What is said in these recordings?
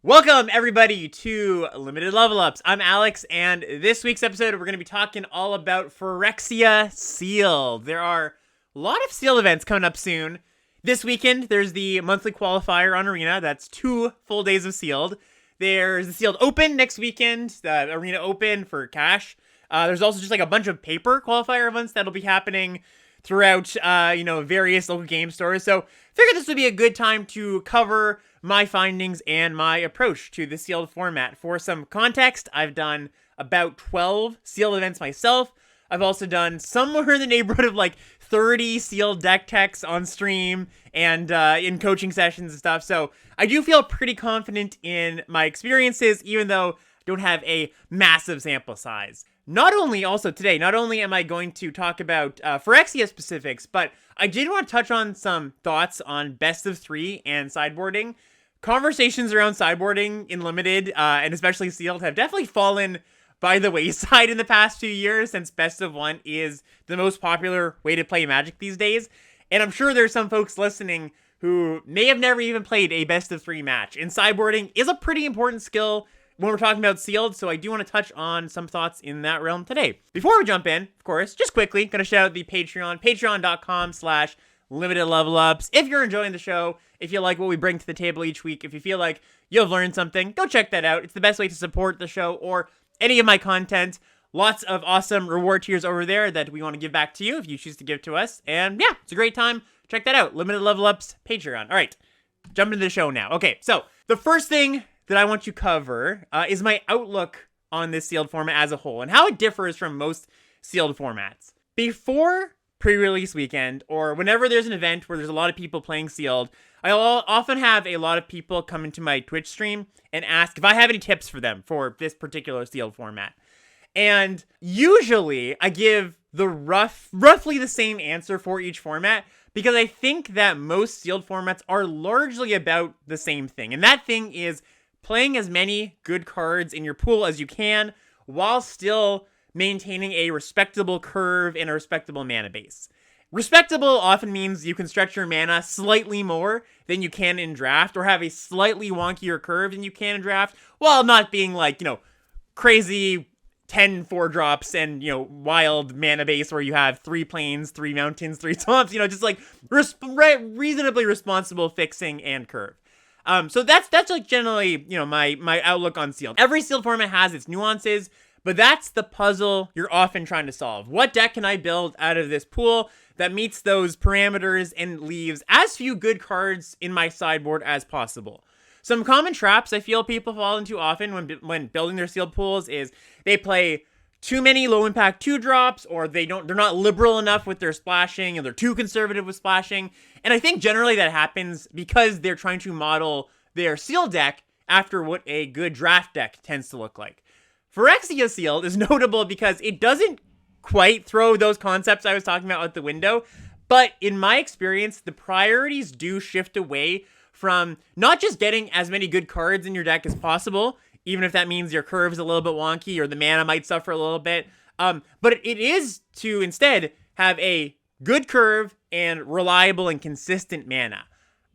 Welcome, everybody, to Limited Level Ups. I'm Alex, and this week's episode, we're going to be talking all about Phyrexia Sealed. There are a lot of Sealed events coming up soon. This weekend, there's the monthly qualifier on Arena. That's 2 full days of Sealed. There's the Sealed Open next weekend, the Arena Open for cash. There's also just like a bunch of paper qualifier events that'll be happening throughout, various local game stores. So, figured this would be a good time to cover my findings and my approach to the Sealed format. For some context, I've done about 12 Sealed events myself. I've also done somewhere in the neighborhood of like 30 Sealed deck techs on stream and in coaching sessions and stuff. So I do feel pretty confident in my experiences, even though I don't have a massive sample size. Not only am I going to talk about Phyrexia specifics, but I did want to touch on some thoughts on best of 3 and sideboarding. Conversations around sideboarding in Limited, and especially Sealed, have definitely fallen by the wayside in the past few years, since best of 1 is the most popular way to play Magic these days. And I'm sure there's some folks listening who may have never even played a best of 3 match. And sideboarding is a pretty important skill when we're talking about Sealed, so I do want to touch on some thoughts in that realm today. Before we jump in, of course, just quickly, gonna shout out the Patreon, patreon.com/limitedlevelups. If you're enjoying the show, if you like what we bring to the table each week, if you feel like you've learned something, go check that out. It's the best way to support the show or any of my content. Lots of awesome reward tiers over there that we want to give back to you if you choose to give to us. And yeah, it's a great time. Check that out. Limited Level Ups Patreon. All right, jump into the show now. Okay, so the first thing that I want to cover is my outlook on this Sealed format as a whole and how it differs from most Sealed formats. Before pre-release weekend, or whenever there's an event where there's a lot of people playing Sealed, I'll often have a lot of people come into my Twitch stream and ask if I have any tips for them for this particular Sealed format. And usually I give the roughly the same answer for each format, because I think that most Sealed formats are largely about the same thing. And that thing is playing as many good cards in your pool as you can while still maintaining a respectable curve and a respectable mana base. Respectable often means you can stretch your mana slightly more than you can in draft, or have a slightly wonkier curve than you can in draft, while not being like, crazy 10 4-drops and, wild mana base where you have 3 plains, 3 mountains, 3 swamps, just like reasonably responsible fixing and curve. So that's like generally, my outlook on Sealed. Every Sealed format has its nuances, but that's the puzzle you're often trying to solve. What deck can I build out of this pool that meets those parameters and leaves as few good cards in my sideboard as possible? Some common traps I feel people fall into often when building their Sealed pools is they play too many low impact 2-drops, or they're not liberal enough with their splashing, and they're too conservative with splashing. And I think generally that happens because they're trying to model their Sealed deck after what a good draft deck tends to look like. Phyrexia Sealed is notable because it doesn't quite throw those concepts I was talking about out the window, but in my experience, the priorities do shift away from not just getting as many good cards in your deck as possible, even if that means your curve is a little bit wonky or the mana might suffer a little bit. But it is to instead have a good curve and reliable and consistent mana.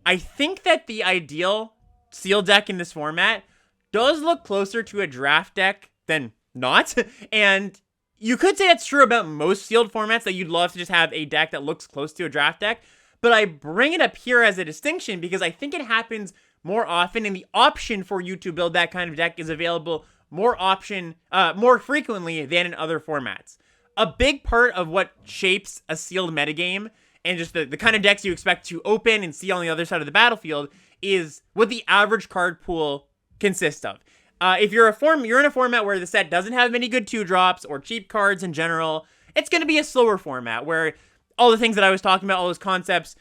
I think that the ideal Sealed deck in this format does look closer to a draft deck than not. And you could say that's true about most Sealed formats, that you'd love to just have a deck that looks close to a draft deck. But I bring it up here as a distinction because I think it happens more often, and the option for you to build that kind of deck is available more frequently than in other formats. A big part of what shapes a Sealed metagame, and just the kind of decks you expect to open and see on the other side of the battlefield, is what the average card pool consists of. If you're in a format where the set doesn't have many good 2-drops or cheap cards in general, it's going to be a slower format where all the things that I was talking about, all those concepts,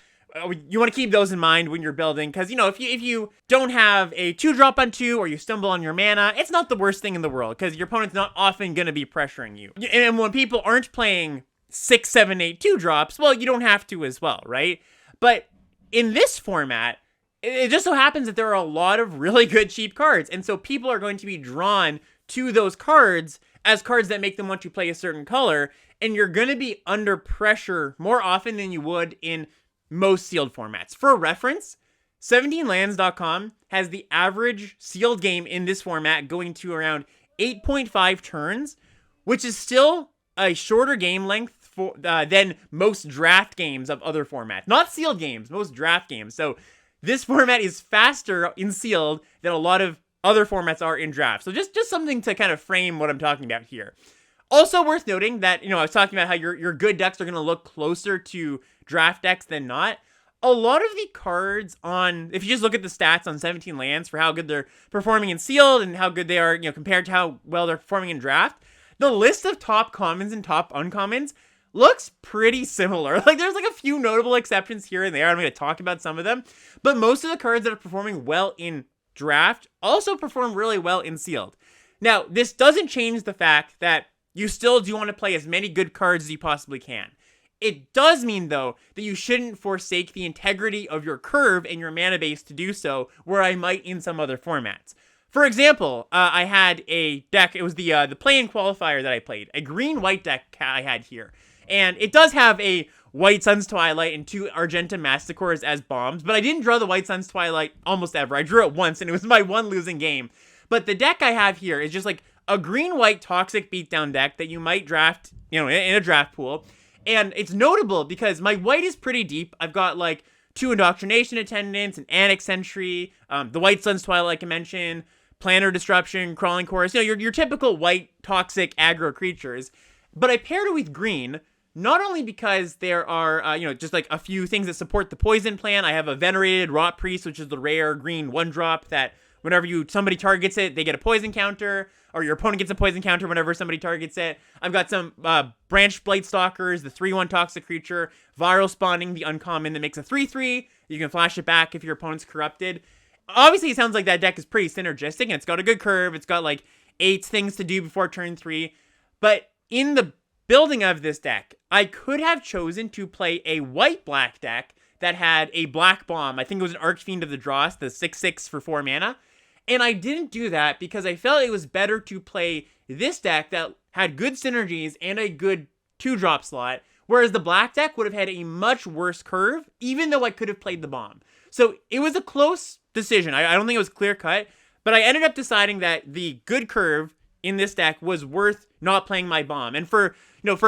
you want to keep those in mind when you're building, because, if you don't have a 2-drop on 2 or you stumble on your mana, it's not the worst thing in the world, because your opponent's not often going to be pressuring you. And when people aren't playing 6, 7, 8 2-drops, well, you don't have to as well, right? But in this format, it just so happens that there are a lot of really good cheap cards, and so people are going to be drawn to those cards as cards that make them want to play a certain color, and you're going to be under pressure more often than you would in most Sealed formats. For reference, 17lands.com has the average sealed game in this format going to around 8.5 turns, which is still a shorter game length than most draft games of other formats. Not sealed games, most draft games. So this format is faster in sealed than a lot of other formats are in draft. So just something to kind of frame what I'm talking about here. Also worth noting that, I was talking about how your good decks are going to look closer to draft decks than not. A lot of the cards if you just look at the stats on 17 lands for how good they're performing in sealed and how good they are, compared to how well they're performing in draft, the list of top commons and top uncommons looks pretty similar. Like, there's like a few notable exceptions here and there. I'm going to talk about some of them, but most of the cards that are performing well in draft also perform really well in sealed. Now, this doesn't change the fact that you still do want to play as many good cards as you possibly can. It does mean, though, that you shouldn't forsake the integrity of your curve and your mana base to do so, where I might in some other formats. For example, I had a deck, it was the play-in qualifier that I played, a green-white deck I had here. And it does have a White Sun's Twilight and 2 Argenta Masticores as bombs, but I didn't draw the White Sun's Twilight almost ever. I drew it once, and it was my one losing game. But the deck I have here is just like a green-white toxic beatdown deck that you might draft, in a draft pool. And it's notable because my white is pretty deep. I've got like 2 Indoctrination Attendants, an Annex Sentry, the White Sun's Twilight, like I mentioned, Planner Disruption, Crawling Chorus, your typical white toxic aggro creatures. But I paired it with green, not only because there are, just like a few things that support the poison plan. I have a Venerated Rot Priest, which is the rare green 1-drop that whenever somebody targets it, they get a poison counter, or your opponent gets a poison counter whenever somebody targets it. I've got some Branch Blade Stalkers, the 3/1 toxic creature, Viral Spawning, the uncommon that makes a 3/3. You can flash it back if your opponent's corrupted. Obviously, it sounds like that deck is pretty synergistic, and it's got a good curve. It's got like 8 things to do before turn 3. But in the building of this deck, I could have chosen to play a white-black deck that had a black bomb. I think it was an Archfiend of the Dross, the 6/6 for 4 mana. And I didn't do that because I felt it was better to play this deck that had good synergies and a good 2-drop slot, whereas the black deck would have had a much worse curve, even though I could have played the bomb. So it was a close decision. I don't think it was clear-cut, but I ended up deciding that the good curve in this deck was worth not playing my bomb. And for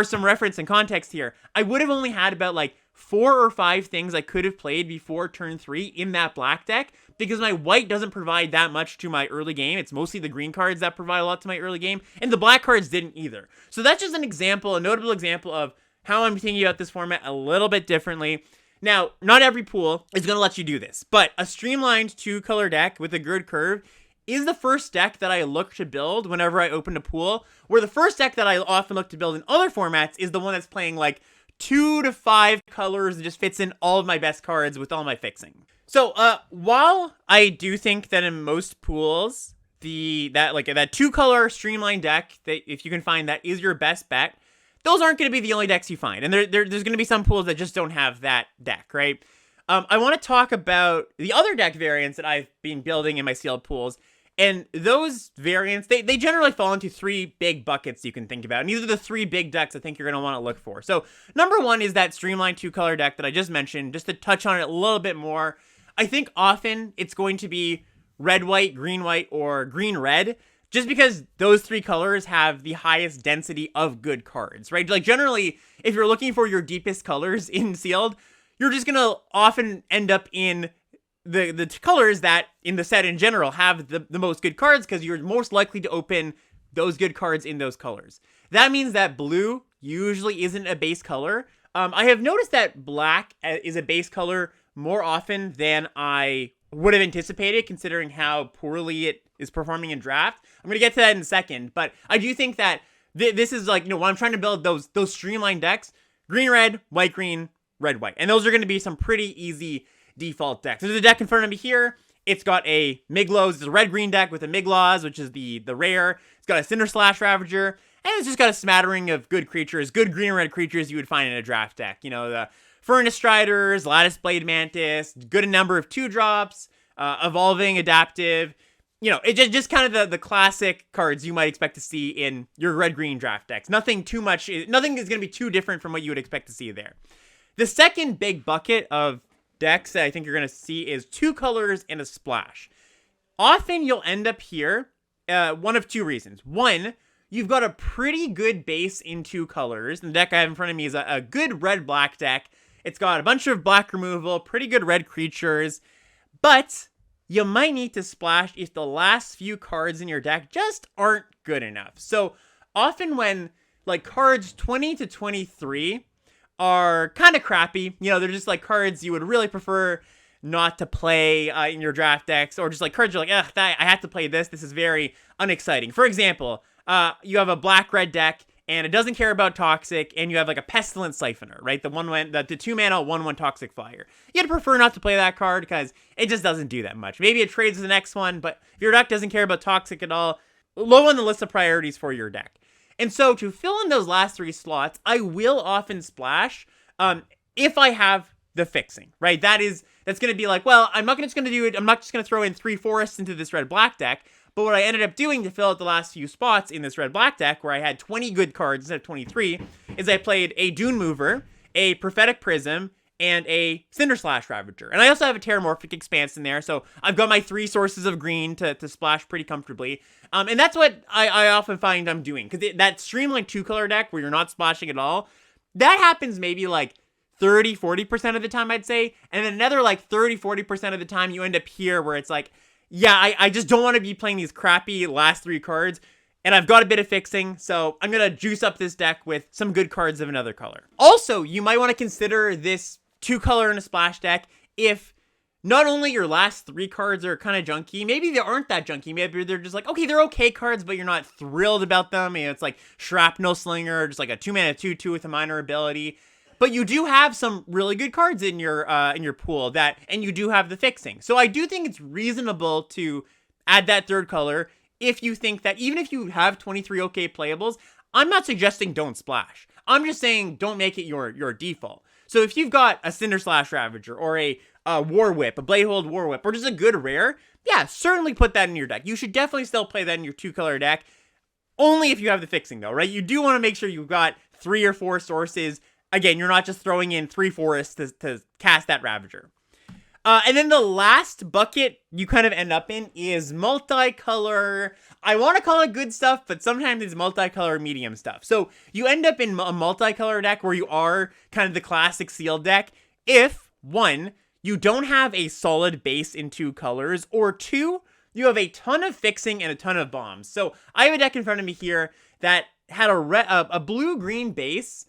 some reference and context here, I would have only had about like 4 or 5 things I could have played before turn 3 in that black deck, because my white doesn't provide that much to my early game. It's mostly the green cards that provide a lot to my early game, and the black cards didn't either. So that's just an example, a notable example of how I'm thinking about this format a little bit differently. Now, not every pool is going to let you do this, but a streamlined 2-color deck with a good curve is the first deck that I look to build whenever I open a pool, where the first deck that I often look to build in other formats is the one that's playing like 2 to 5 colors and just fits in all of my best cards with all my fixing. So, while I do think that in most pools, that 2-color streamlined deck, that if you can find that is your best bet, those aren't going to be the only decks you find. And there's going to be some pools that just don't have that deck, right? I want to talk about the other deck variants that I've been building in my sealed pools. And those variants, they generally fall into 3 big buckets you can think about. And these are the 3 big decks I think you're going to want to look for. So, number 1 is that streamlined 2-color deck that I just mentioned. Just to touch on it a little bit more, I think often it's going to be red-white, green-white, or green-red, just because those 3 colors have the highest density of good cards, right? Like, generally, if you're looking for your deepest colors in sealed, you're just going to often end up in the colors that, in the set in general, have the most good cards, because you're most likely to open those good cards in those colors. That means that blue usually isn't a base color. I have noticed that black is a base color more often than I would have anticipated, considering how poorly it is performing in draft. I'm going to get to that in a second, but I do think that this is like, when I'm trying to build those streamlined decks, green-red, white-green, red-white. And those are going to be some pretty easy default decks. There's a deck in front of me here. It's got a Miglos. It's a red-green deck with a Miglos, which is the rare. It's got a Cinder Slash Ravager, and it's just got a smattering of good creatures, good green-red creatures you would find in a draft deck. The Furnace Striders, Lattice Blade Mantis, good number of 2-drops, Evolving, Adaptive. It's just kind of the classic cards you might expect to see in your red-green draft decks. Nothing is going to be too different from what you would expect to see there. The second big bucket of decks that I think you're going to see is 2 colors and a splash. Often you'll end up here, one of 2 reasons. One, you've got a pretty good base in 2 colors. The deck I have in front of me is a good red-black deck. It's got a bunch of black removal, pretty good red creatures, but you might need to splash if the last few cards in your deck just aren't good enough. So often when like cards 20 to 23 are kind of crappy, you know, they're just like cards you would really prefer not to play in your draft decks, or just like cards you're like, ugh, I have to play this. This is very unexciting. For example, you have a black-red deck, and it doesn't care about toxic, and you have like a Pestilent Siphoner, right? The 2-mana 1/1 toxic flyer. You'd prefer not to play that card because it just doesn't do that much. Maybe it trades the next one, but if your deck doesn't care about toxic at all, low on the list of priorities for your deck. And so to fill in those last 3 slots, I will often splash if I have the fixing, right? That's going to be like, well, I'm not just going to do it. I'm not just going to throw in 3 forests into this red-black deck. But what I ended up doing to fill out the last few spots in this red-black deck, where I had 20 good cards instead of 23, is I played a Dune Mover, a Prophetic Prism, and a Cinderslash Ravager. And I also have a Terramorphic Expanse in there, so I've got my 3 sources of green to splash pretty comfortably. And that's what I often find I'm doing, because that Streamlined 2-color deck where you're not splashing at all, that happens maybe like 30-40% of the time, I'd say. And then another like 30-40% of the time you end up here where it's like, yeah, I just don't want to be playing these crappy last 3 cards, and I've got a bit of fixing, so I'm going to juice up this deck with some good cards of another color. Also, you might want to consider this 2-color and a splash deck if not only your last 3 cards are kind of junky, maybe they aren't that junky, maybe they're just like, okay, they're okay cards, but you're not thrilled about them, and it's like Shrapnel Slinger, just like a 2-mana 2/2 with a minor ability. But you do have some really good cards in your pool and you do have the fixing. So I do think it's reasonable to add that 3rd color if you think that even if you have 23 okay playables, I'm not suggesting don't splash. I'm just saying don't make it your default. So if you've got a Cinderslash Ravager or a War Whip, a Bladehold War Whip, or just a good rare, yeah, certainly put that in your deck. You should definitely still play that in your 2-color deck, only if you have the fixing though, right? You do want to make sure you've got 3 or 4 sources. Again, you're not just throwing in 3 forests to cast that Ravager. And then the last bucket you kind of end up in is multicolor. I want to call it good stuff, but sometimes it's multicolor medium stuff. So you end up in a multicolor deck where you are kind of the classic sealed deck if, 1, you don't have a solid base in 2 colors, or 2, you have a ton of fixing and a ton of bombs. So I have a deck in front of me here that had a blue-green base,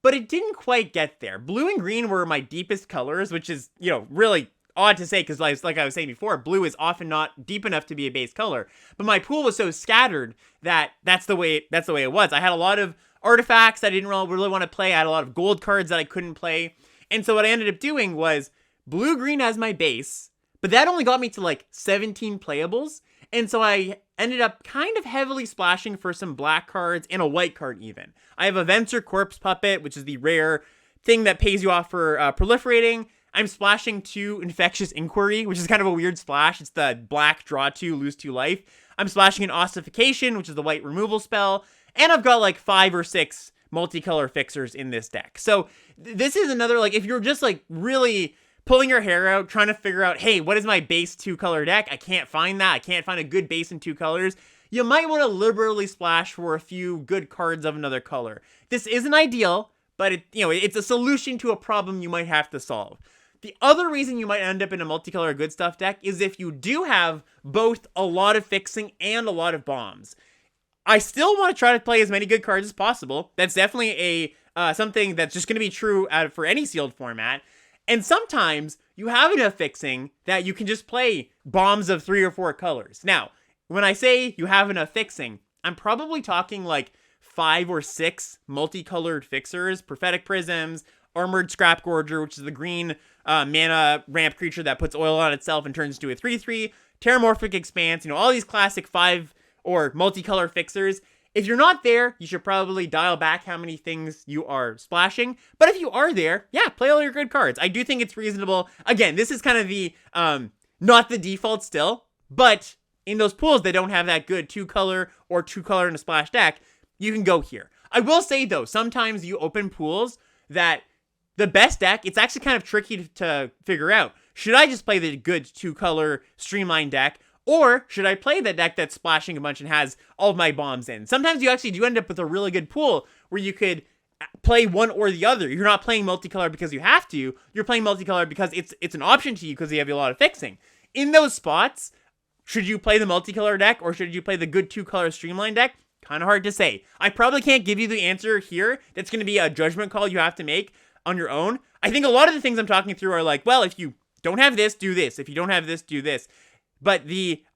but it didn't quite get there. Blue and green were my deepest colors, which is, you know, really odd to say because like I was saying before, blue is often not deep enough to be a base color. But my pool was so scattered that that's the way it was. I had a lot of artifacts I didn't really want to play. I had a lot of gold cards that I couldn't play. And so what I ended up doing was blue-green as my base, but that only got me to like 17 playables. And so I ended up kind of heavily splashing for some black cards and a white card even. I have a Venser Corpse Puppet, which is the rare thing that pays you off for proliferating. I'm splashing 2 Infectious Inquiry, which is kind of a weird splash. It's the black draw 2, lose 2 life. I'm splashing an Ossification, which is the white removal spell. And I've got like 5 or 6 multicolor fixers in this deck. So this is another, like, if you're just like really pulling your hair out, trying to figure out, hey, what is my base 2-color deck? I can't find that. I can't find a good base in 2 colors. You might want to liberally splash for a few good cards of another color. This isn't ideal, but it's a solution to a problem you might have to solve. The other reason you might end up in a multicolor good stuff deck is if you do have both a lot of fixing and a lot of bombs. I still want to try to play as many good cards as possible. That's definitely something that's just going to be true for any sealed format. And sometimes you have enough fixing that you can just play bombs of 3 or 4 colors. Now, when I say you have enough fixing, I'm probably talking like 5 or 6 multicolored fixers, Prophetic Prisms, Armored Scrap Gorger, which is the green mana ramp creature that puts oil on itself and turns into a 3/3, Terramorphic Expanse, all these classic 5 or multicolor fixers. If you're not there, you should probably dial back how many things you are splashing. But if you are there, yeah, play all your good cards. I do think it's reasonable. Again, this is kind of the, not the default still, but in those pools that don't have that good 2-color or 2-color in a splash deck, you can go here. I will say though, sometimes you open pools that the best deck, it's actually kind of tricky to figure out. Should I just play the good 2-color streamlined deck, or should I play the deck that's splashing a bunch and has all of my bombs in? Sometimes you actually do end up with a really good pool where you could play one or the other. You're not playing multicolor because you have to. You're playing multicolor because it's an option to you because you have a lot of fixing. In those spots, should you play the multicolor deck or should you play the good 2-color streamlined deck? Kind of hard to say. I probably can't give you the answer here. That's going to be a judgment call you have to make on your own. I think a lot of the things I'm talking through are like, well, if you don't have this, do this. If you don't have this, do this. But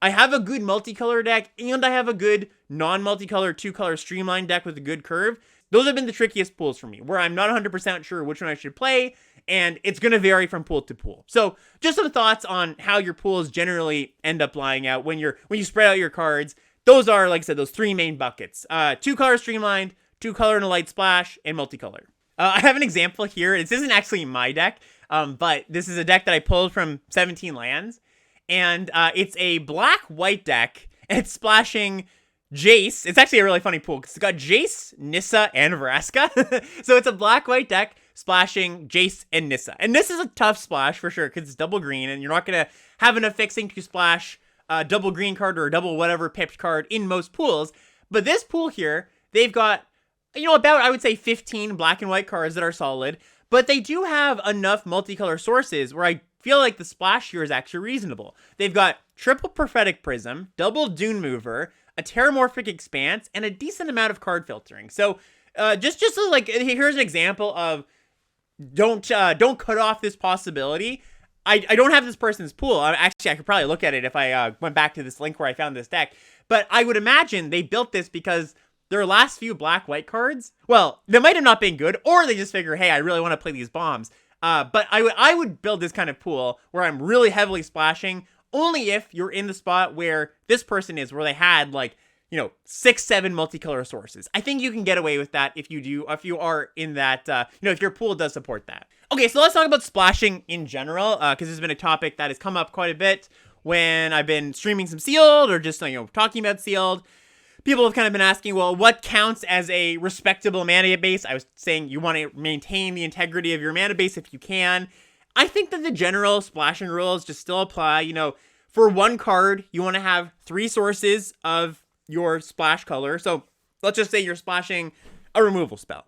I have a good multicolor deck and I have a good non-multicolor 2-color streamlined deck with a good curve. Those have been the trickiest pools for me, where I'm not 100% sure which one I should play, and it's going to vary from pool to pool. So just some thoughts on how your pools generally end up lying out when you spread out your cards. Those are, like I said, those 3 main buckets. 2-color streamlined, 2-color and a light splash, and multicolor. I have an example here. This isn't actually my deck, but this is a deck that I pulled from 17 lands. And it's a black-white deck, and it's splashing Jace. It's actually a really funny pool, because it's got Jace, Nissa, and Vraska. So it's a black-white deck splashing Jace and Nissa. And this is a tough splash, for sure, because it's double green, and you're not going to have enough fixing to splash a double green card or a double whatever pipped card in most pools. But this pool here, they've got, about, I would say, 15 black and white cards that are solid, but they do have enough multicolor sources where I feel like the splash here is actually reasonable. They've got triple Prophetic Prism, double Dune Mover, a Terramorphic Expanse, and a decent amount of card filtering. So, just like, here's an example of don't cut off this possibility. I don't have this person's pool. Actually, I could probably look at it if I went back to this link where I found this deck. But I would imagine they built this because their last few black-white cards, well, they might have not been good, or they just figure, hey, I really want to play these bombs. But I would build this kind of pool where I'm really heavily splashing, only if you're in the spot where this person is, where they had 6, 7 multicolor sources. I think you can get away with that if you are in that, if your pool does support that. Okay, so let's talk about splashing in general, because this has been a topic that has come up quite a bit when I've been streaming some Sealed or just, talking about Sealed. People have kind of been asking, well, what counts as a respectable mana base? I was saying you want to maintain the integrity of your mana base if you can. I think that the general splashing rules just still apply. For one card, you want to have 3 sources of your splash color. So let's just say you're splashing a removal spell.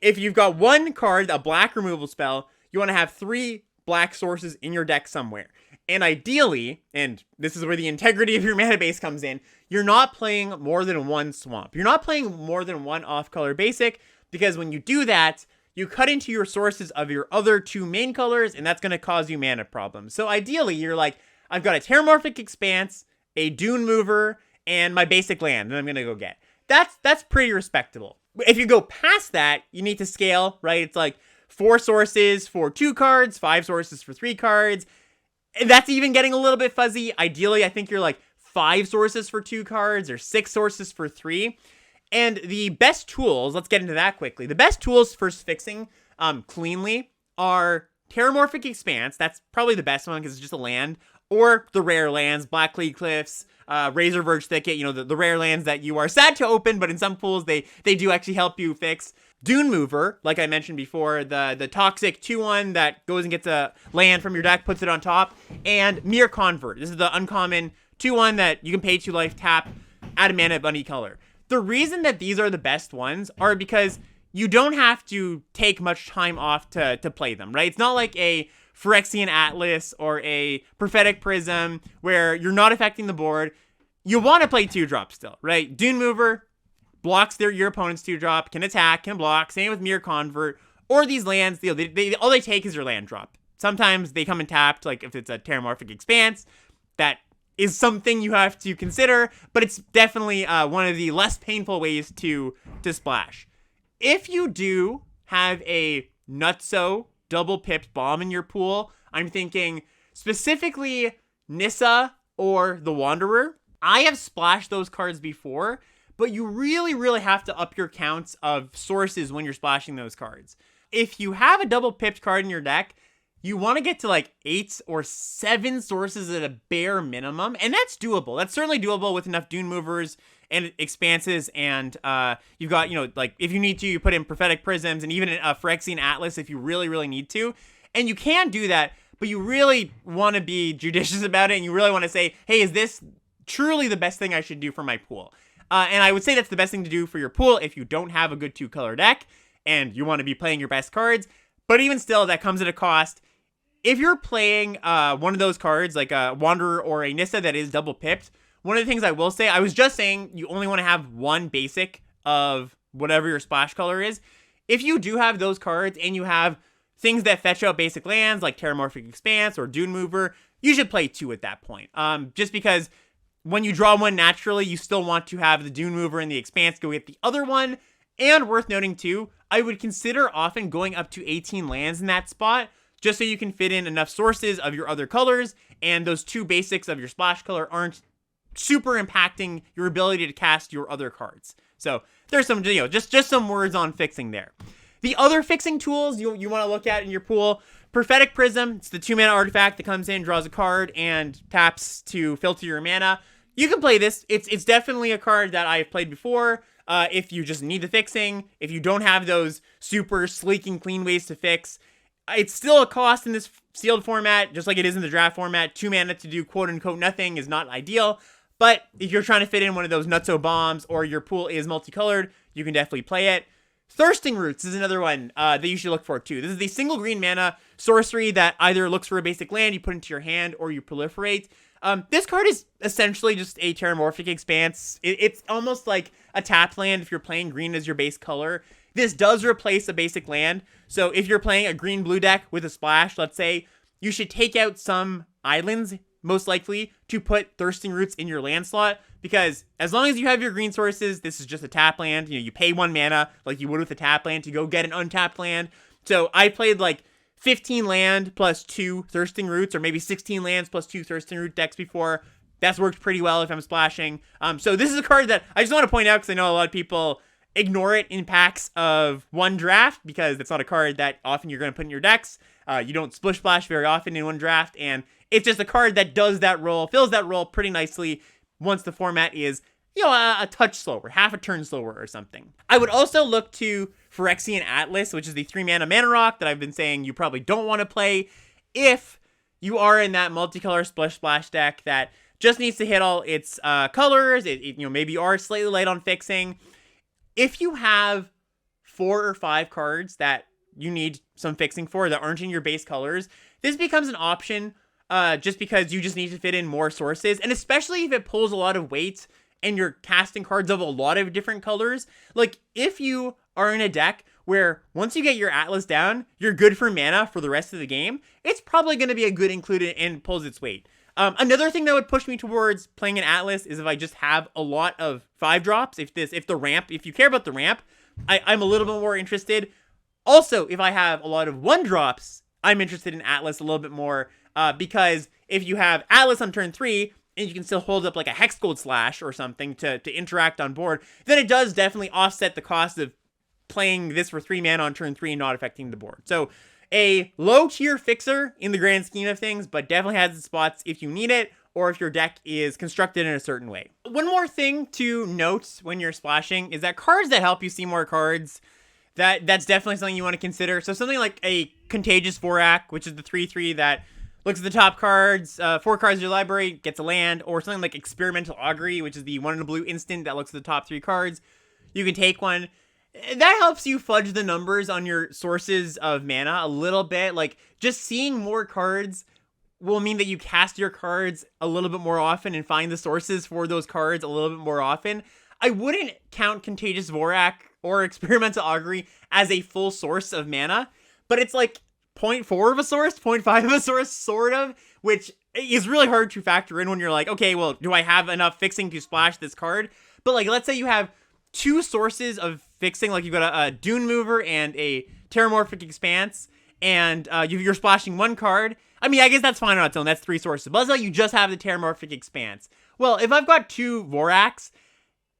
If you've got one card, a black removal spell, you want to have 3 black sources in your deck somewhere. And ideally, and this is where the integrity of your mana base comes in, you're not playing more than 1 swamp. You're not playing more than 1 off-color basic, because when you do that, you cut into your sources of your other 2 main colors, and that's going to cause you mana problems. So ideally, you're like, I've got a Terramorphic Expanse, a Dune Mover, and my basic land that I'm going to go get. That's pretty respectable. If you go past that, you need to scale, right? It's like 4 sources for 2 cards, 5 sources for 3 cards. And that's even getting a little bit fuzzy. Ideally, I think you're like 5 sources for 2 cards or 6 sources for 3. And the best tools, let's get into that quickly. The best tools for fixing cleanly are Terramorphic Expanse. That's probably the best one because it's just a land. Or the rare lands, Blackcleave Cliffs, Razor Verge Thicket, the rare lands that you are sad to open, but in some pools they do actually help you fix. Dune Mover, like I mentioned before, the toxic 2-1 that goes and gets a land from your deck, puts it on top. And Mere Convert. This is the uncommon 2-1 that you can pay 2 life, tap, add a mana of any color. The reason that these are the best ones are because you don't have to take much time off to play them, right? It's not like a Phyrexian Atlas or a Prophetic Prism where you're not affecting the board. You want to play 2-drop still, right? Dune Mover blocks your opponent's 2-drop, can attack, can block. Same with Mere Convert. Or these lands, all they take is your land drop. Sometimes they come in tapped, like if it's a Terramorphic Expanse. That is something you have to consider, but it's definitely one of the less painful ways to splash. If you do have a Nutso double-pipped bomb in your pool, I'm thinking specifically Nissa or the Wanderer. I have splashed those cards before, but you really, really have to up your counts of sources when you're splashing those cards. If you have a double-pipped card in your deck, you want to get to like 8 or 7 sources at a bare minimum, and that's doable. That's certainly doable with enough Dune Movers and Expanses, and you've got, like, if you need to, you put in Prophetic Prisms and even a Phyrexian Atlas if you really, really need to, and you can do that, but you really want to be judicious about it, and you really want to say, hey, is this truly the best thing I should do for my pool? And I would say that's the best thing to do for your pool if you don't have a good 2-color deck, and you want to be playing your best cards, but even still, that comes at a cost. If you're playing one of those cards, like a Wanderer or a Nissa that is double pipped, one of the things I will say, I was just saying you only want to have one basic of whatever your splash color is. If you do have those cards and you have things that fetch out basic lands like Terramorphic Expanse or Dune Mover, you should play 2 at that point. Just because when you draw one naturally, you still want to have the Dune Mover and the Expanse go get the other one. And worth noting too, I would consider often going up to 18 lands in that spot, just so you can fit in enough sources of your other colors, and those 2 basics of your splash color aren't super impacting your ability to cast your other cards. So there's some, just some words on fixing there. The other fixing tools you want to look at in your pool: Prophetic Prism. It's the 2-mana artifact that comes in, draws a card, and taps to filter your mana. You can play this. It's definitely a card that I've played before. If you just need the fixing, if you don't have those super sleek and clean ways to fix, it's still a cost in this sealed format, just like it is in the draft format. 2 mana to do quote-unquote nothing is not ideal, but if you're trying to fit in one of those nutso bombs or your pool is multicolored, you can definitely play it. Thirsting Roots is another one that you should look for too. This is the single green mana sorcery that either looks for a basic land you put into your hand or you proliferate. This card is essentially just a Terramorphic Expanse. It's almost like a tap land if you're playing green as your base color. This does replace a basic land, so if you're playing a green-blue deck with a splash, let's say, you should take out some islands, most likely, to put Thirsting Roots in your land slot, because as long as you have your green sources, this is just a tap land. You pay 1 mana, like you would with a tap land, to go get an untapped land. So I played like 15 land plus 2 Thirsting Roots, or maybe 16 lands plus 2 Thirsting Root decks before. That's worked pretty well if I'm splashing. So this is a card that I just want to point out, because I know a lot of people ignore it in packs of 1 draft, because it's not a card that often you're going to put in your decks. You don't splish splash very often in 1 draft, and it's just a card that does that role, fills that role pretty nicely once the format is, a touch slower, half a turn slower or something. I would also look to Phyrexian Atlas, which is the 3-mana mana rock that I've been saying you probably don't want to play if you are in that multicolor splish splash deck that just needs to hit all its colors. Maybe you are slightly light on fixing. If you have 4 or 5 cards that you need some fixing for that aren't in your base colors, this becomes an option just because you just need to fit in more sources. And especially if it pulls a lot of weight and you're casting cards of a lot of different colors. Like, if you are in a deck where once you get your Atlas down, you're good for mana for the rest of the game, it's probably going to be a good included and pulls its weight. Another thing that would push me towards playing an Atlas is if I just have a lot of 5-drops. If you care about the ramp, I'm a little bit more interested. Also, if I have a lot of 1-drops, I'm interested in Atlas a little bit more, because if you have Atlas on turn 3, and you can still hold up like a Hexgold Slash or something to interact on board, then it does definitely offset the cost of playing this for 3 mana on turn 3 and not affecting the board. So a low tier fixer in the grand scheme of things, but definitely has its spots if you need it, or if your deck is constructed in a certain way. One more thing to note when you're splashing is that cards that help you see more cards, that's definitely something you want to consider. So something like a Contagious Vorak, which is the 3/3 that looks at the top cards, 4 cards in your library, gets a land, or something like Experimental Augury, which is the 1 in a blue instant that looks at the top 3 cards. You can take one. That helps you fudge the numbers on your sources of mana a little bit. Like, just seeing more cards will mean that you cast your cards a little bit more often and find the sources for those cards a little bit more often. I wouldn't count Contagious Vorak or Experimental Augury as a full source of mana, but it's like 0.4 of a source, 0.5 of a source, sort of, which is really hard to factor in when you're like, okay, well, do I have enough fixing to splash this card? But like, let's say you have 2 sources of fixing, like you've got a Dune Mover and a Terramorphic Expanse, and you're splashing 1 card. I mean, I guess that's fine on its own. That's 3 sources. But let's say you just have the Terramorphic Expanse. Well, if I've got 2 Voraks,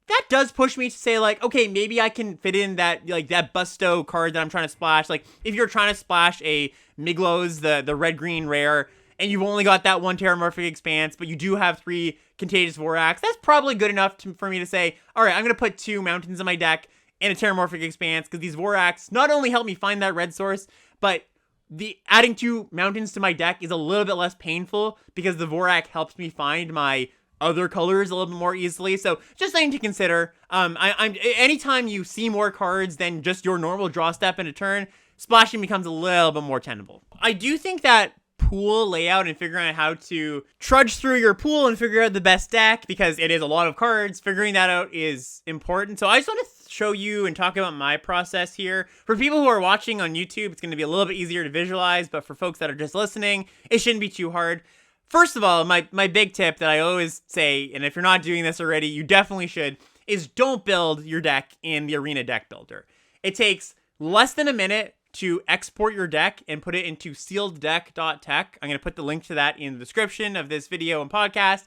that does push me to say, like, okay, maybe I can fit in that, like, that Busto card that I'm trying to splash. Like, if you're trying to splash a Miglos, the red-green rare, and you've only got that one Terramorphic Expanse, but you do have 3 Contagious Vorax, that's probably good enough for me to say, all right, I'm going to put 2 Mountains in my deck and a Terramorphic Expanse, because these Vorax not only help me find that red source, but the adding 2 Mountains to my deck is a little bit less painful, because the Vorax helps me find my other colors a little bit more easily. So just something to consider. I'm anytime you see more cards than just your normal draw step in a turn, splashing becomes a little bit more tenable. I do think that pool layout and figuring out how to trudge through your pool and figure out the best deck, because it is a lot of cards, figuring that out is important. So I just want to show you and talk about my process here. For people who are watching on YouTube, it's going to be a little bit easier to visualize, but for folks that are just listening, it shouldn't be too hard. First of all, my big tip that I always say, and if you're not doing this already, you definitely should, is don't build your deck in the Arena Deck Builder. It takes less than a minute to export your deck and put it into sealeddeck.tech. I'm going to put the link to that in the description of this video and podcast.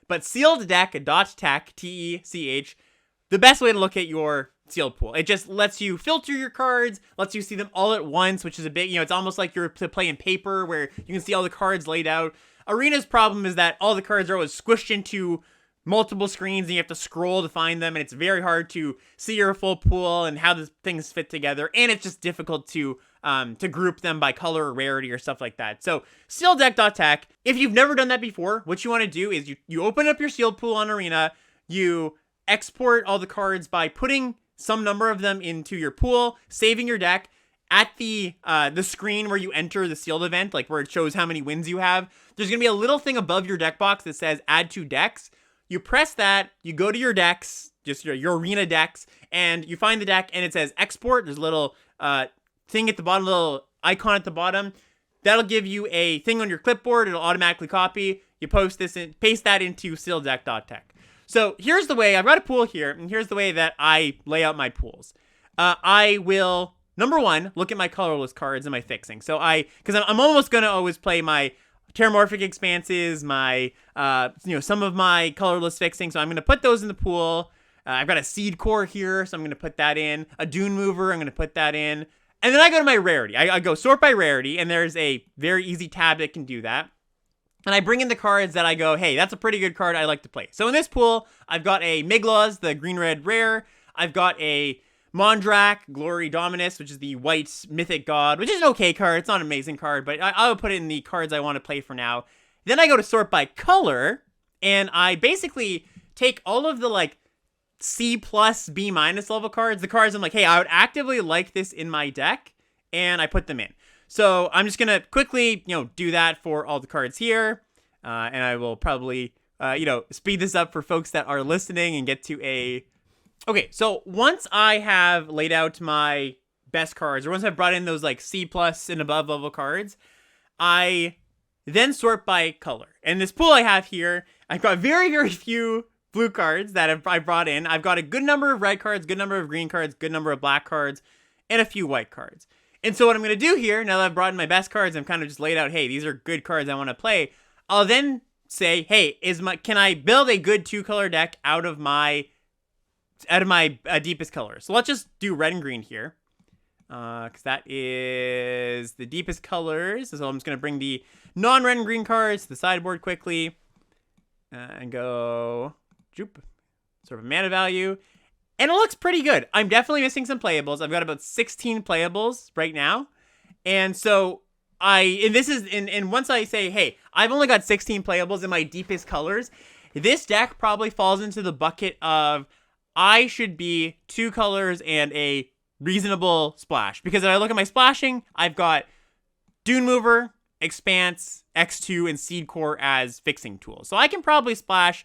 But sealeddeck.tech, T-E-C-H, the best way to look at your sealed pool. It just lets you filter your cards, lets you see them all at once, which is a bit, it's almost like you're playing paper where you can see all the cards laid out. Arena's problem is that all the cards are always squished into multiple screens and you have to scroll to find them, and it's very hard to see your full pool and how the things fit together, and it's just difficult to group them by color or rarity or stuff like that. So sealeddeck.tech, if you've never done that before, what you want to do is you open up your sealed pool on Arena, you export all the cards by putting some number of them into your pool, saving your deck. At the screen where you enter the sealed event, like where it shows how many wins you have, there's going to be a little thing above your deck box that says add to decks. You press that, you go to your decks, just your Arena decks, and you find the deck, and it says export. There's a little thing at the bottom, little icon at the bottom. That'll give you a thing on your clipboard. It'll automatically copy. You paste that into sealeddeck.tech. So here's the way, I've got a pool here, and here's the way that I lay out my pools. I will... Number 1, look at my colorless cards and my fixing. So because I'm almost going to always play my Terramorphic Expanses, my, some of my colorless fixing. So I'm going to put those in the pool. I've got a Seed Core here, so I'm going to put that in. A Dune Mover, I'm going to put that in. And then I go to my rarity. I go sort by rarity, and there's a very easy tab that can do that. And I bring in the cards that I go, hey, that's a pretty good card I like to play. So in this pool, I've got a Miglos, the green-red rare. I've got a Mondrak, Glory Dominus, which is the white mythic god, which is an okay card. It's not an amazing card, but I'll put it in the cards I want to play for now. Then I go to sort by color, and I basically take all of the, like, C+, B- level cards, the cards I'm like, hey, I would actively like this in my deck, and I put them in. So I'm just going to quickly, do that for all the cards here, and I will probably, speed this up for folks that are listening and get to a... Okay, so once I have laid out my best cards, or once I've brought in those like C+ and above level cards, I then sort by color. And this pool I have here, I've got very, very few blue cards that I brought in. I've got a good number of red cards, good number of green cards, good number of black cards, and a few white cards. And so what I'm going to do here, now that I've brought in my best cards, I'm kind of just laid out, hey, these are good cards I want to play. I'll then say, hey, can I build a good 2-color deck out of my deepest color? So let's just do red and green here, because that is the deepest colors. So I'm just going to bring the non-red and green cards to the sideboard quickly, and go sort of mana value, and it looks pretty good. I'm definitely missing some playables. I've got about 16 playables right now, and so once I say, hey, I've only got 16 playables in my deepest colors, this deck probably falls into the bucket of I should be 2 colors and a reasonable splash. Because if I look at my splashing, I've got Dune Mover, Expanse, X2, and Seed Core as fixing tools. So I can probably splash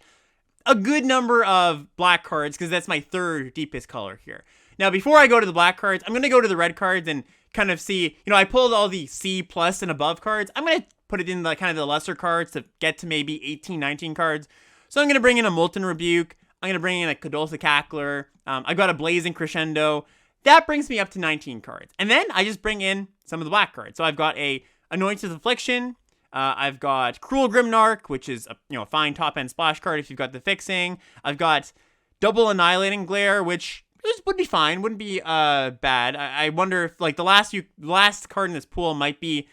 a good number of black cards, because that's my 3rd deepest color here. Now, before I go to the black cards, I'm going to go to the red cards and kind of see, I pulled all the C+ and above cards. I'm going to put it in the kind of the lesser cards to get to maybe 18, 19 cards. So I'm going to bring in a Molten Rebuke. I'm going to bring in a Kadoltha Cackler. I've got a Blazing Crescendo. That brings me up to 19 cards. And then I just bring in some of the black cards. So I've got a Anointed Affliction. I've got Cruel Grimnarch, which is a fine top-end splash card if you've got the fixing. I've got double Annihilating Glare, which would be fine, wouldn't be bad. I wonder if like the last card in this pool might be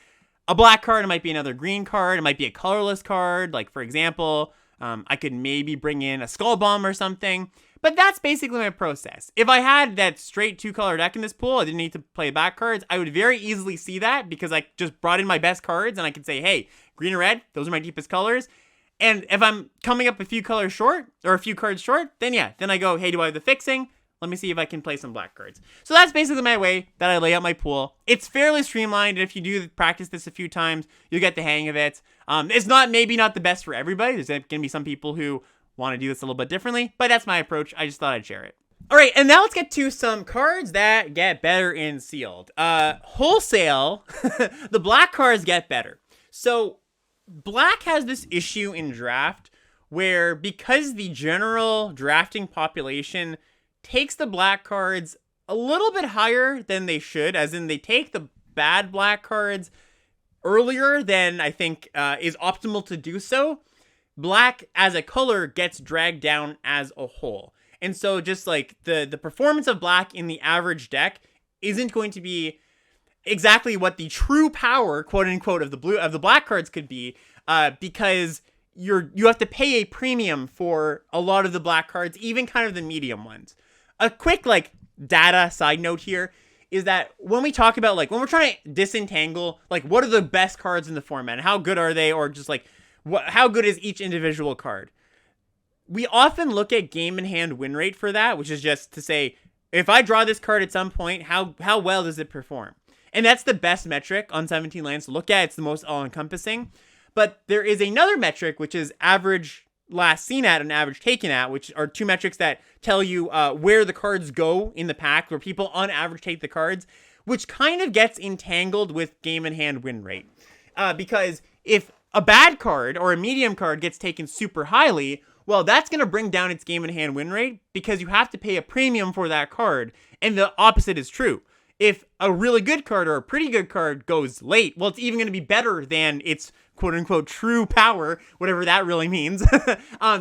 a black card, it might be another green card, it might be a colorless card. Like for example, I could maybe bring in a Skull Bomb or something. But that's basically my process. If I had that straight 2-color deck in this pool, I didn't need to play back cards, I would very easily see that because I just brought in my best cards and I could say, hey, green or red, those are my deepest colors. And if I'm coming up a few colors short or a few cards short, then I go, hey, do I have the fixing? Let me see if I can play some black cards. So that's basically my way that I lay out my pool. It's fairly streamlined, and if you do practice this a few times, you'll get the hang of it. It's maybe not the best for everybody. There's going to be some people who want to do this a little bit differently, but that's my approach. I just thought I'd share it. All right, and now let's get to some cards that get better in sealed. Wholesale, the black cards get better. So black has this issue in draft where because the general drafting population takes the black cards a little bit higher than they should, as in they take the bad black cards earlier than I think is optimal to do so, black as a color gets dragged down as a whole. And so just like the performance of black in the average deck isn't going to be exactly what the true power, quote unquote, of the black cards could be, because you have to pay a premium for a lot of the black cards, even kind of the medium ones. A quick like data side note here is that when we talk about like when we're trying to disentangle like what are the best cards in the format and how good are they, or just like how good is each individual card, we often look at game in hand win rate for that, which is just to say, if I draw this card at some point, how well does it perform? And that's the best metric on 17 lands to look at. It's the most all-encompassing. But there is another metric, which is average last seen at and average taken at, which are two metrics that tell you where the cards go in the pack, where people on average take the cards, which kind of gets entangled with game in hand win rate. Because if a bad card or a medium card gets taken super highly, well, that's going to bring down its game in hand win rate because you have to pay a premium for that card. And the opposite is true. If a really good card or a pretty good card goes late, well, it's even going to be better than its quote unquote true power, whatever that really means,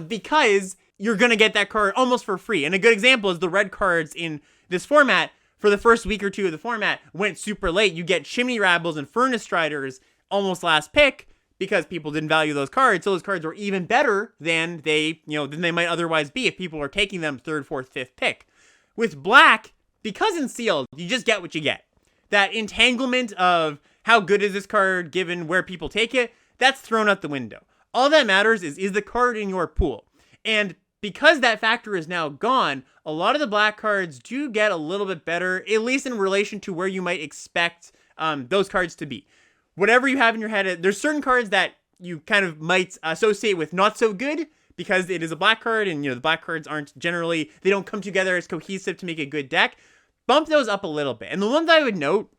because you're going to get that card almost for free. And a good example is the red cards in this format for the first week or two of the format went super late. You get Chimney Rabbles and Furnace Striders almost last pick because people didn't value those cards. So those cards were even better than they might otherwise be if people were taking them third, fourth, fifth pick. With black, because in sealed, you just get what you get. That entanglement of how good is this card given where people take it, that's thrown out the window. All that matters is the card in your pool. And because that factor is now gone, a lot of the black cards do get a little bit better, at least in relation to where you might expect those cards to be. Whatever you have in your head, there's certain cards that you kind of might associate with not so good because it is a black card, and the black cards aren't generally, they don't come together as cohesive to make a good deck. Bump those up a little bit. And the ones I would note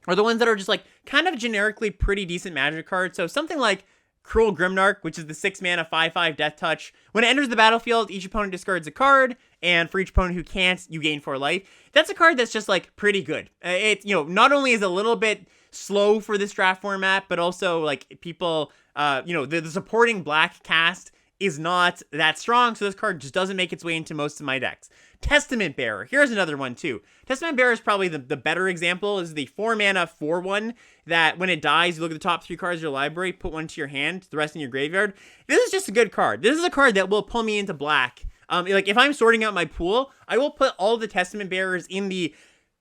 are the ones that are just like kind of generically pretty decent magic cards. So something like Cruel Grimnark, which is the 6-mana 5/5 Death Touch. When it enters the battlefield, each opponent discards a card, and for each opponent who can't, you gain 4 life. That's a card that's just like pretty good. It not only is a little bit slow for this draft format, but also like people, the supporting black cast is not that strong, so this card just doesn't make its way into most of my decks. Testament Bearer. Here's another one too. Testament Bearer is probably the better example. Is the 4-mana 4/1 that when it dies, you look at the top 3 cards of your library, put one to your hand, the rest in your graveyard. This is just a good card. This is a card that will pull me into black. Like if I'm sorting out my pool, I will put all the Testament Bearers in the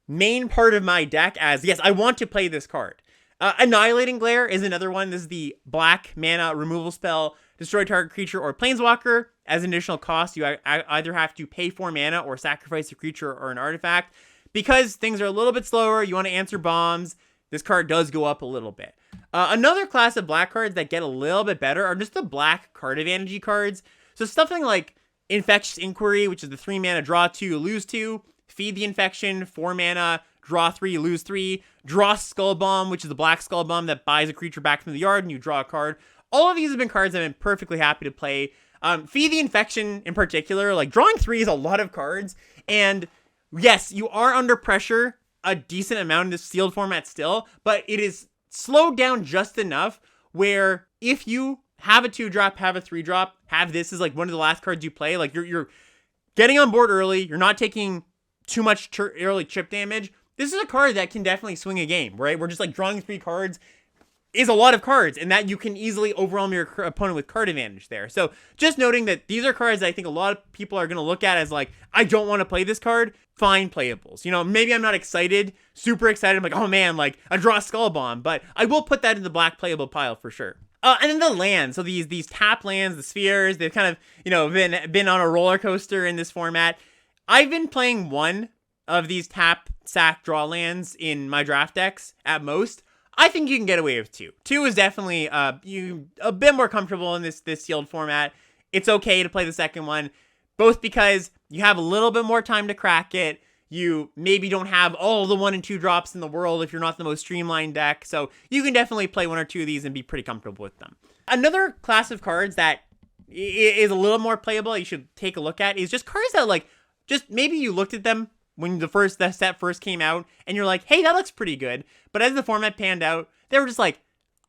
main part of my deck as, yes, I want to play this card. Annihilating Glare is another one. This is the black mana removal spell. Destroy target creature or planeswalker. As an additional cost, you either have to pay 4 mana or sacrifice a creature or an artifact. Because things are a little bit slower, you want to answer bombs, this card does go up a little bit. Another class of black cards that get a little bit better are just the black card advantage cards. So something like Infectious Inquiry, which is the 3-mana draw 2, lose 2. Feed the Infection, 4 mana, draw 3, lose 3. Draw Skull Bomb, which is the black Skull Bomb that buys a creature back from the yard and you draw a card. All of these have been cards I've been perfectly happy to play. Feed the Infection in particular, like drawing 3 is a lot of cards. And yes, you are under pressure a decent amount in this sealed format still, but it is slowed down just enough where if you have a 2-drop, have a 3-drop, have this as like one of the last cards you play, like you're getting on board early, you're not taking too much early chip damage. This is a card that can definitely swing a game, right? We're just like drawing 3 cards is a lot of cards, and that you can easily overwhelm your opponent with card advantage there. So just noting that these are cards that I think a lot of people are going to look at as like, I don't want to play this card. Fine playables. You know, maybe I'm not excited, super excited. I'm like, oh man, like I draw a Skull Bomb, but I will put that in the black playable pile for sure. And then the lands. So these tap lands, the spheres, they've kind of, you know, been on a roller coaster in this format. I've been playing one of these tap, sack, draw lands in my draft decks at most. I think you can get away with 2. 2 is definitely a bit more comfortable in this sealed format. It's okay to play the second one, both because you have a little bit more time to crack it. You maybe don't have all the 1 and 2 drops in the world if you're not the most streamlined deck, so you can definitely play 1 or 2 of these and be pretty comfortable with them. Another class of cards that is a little more playable you should take a look at is just cards that, like, just maybe you looked at them when the set first came out, and you're like, hey, that looks pretty good. But as the format panned out, they were just like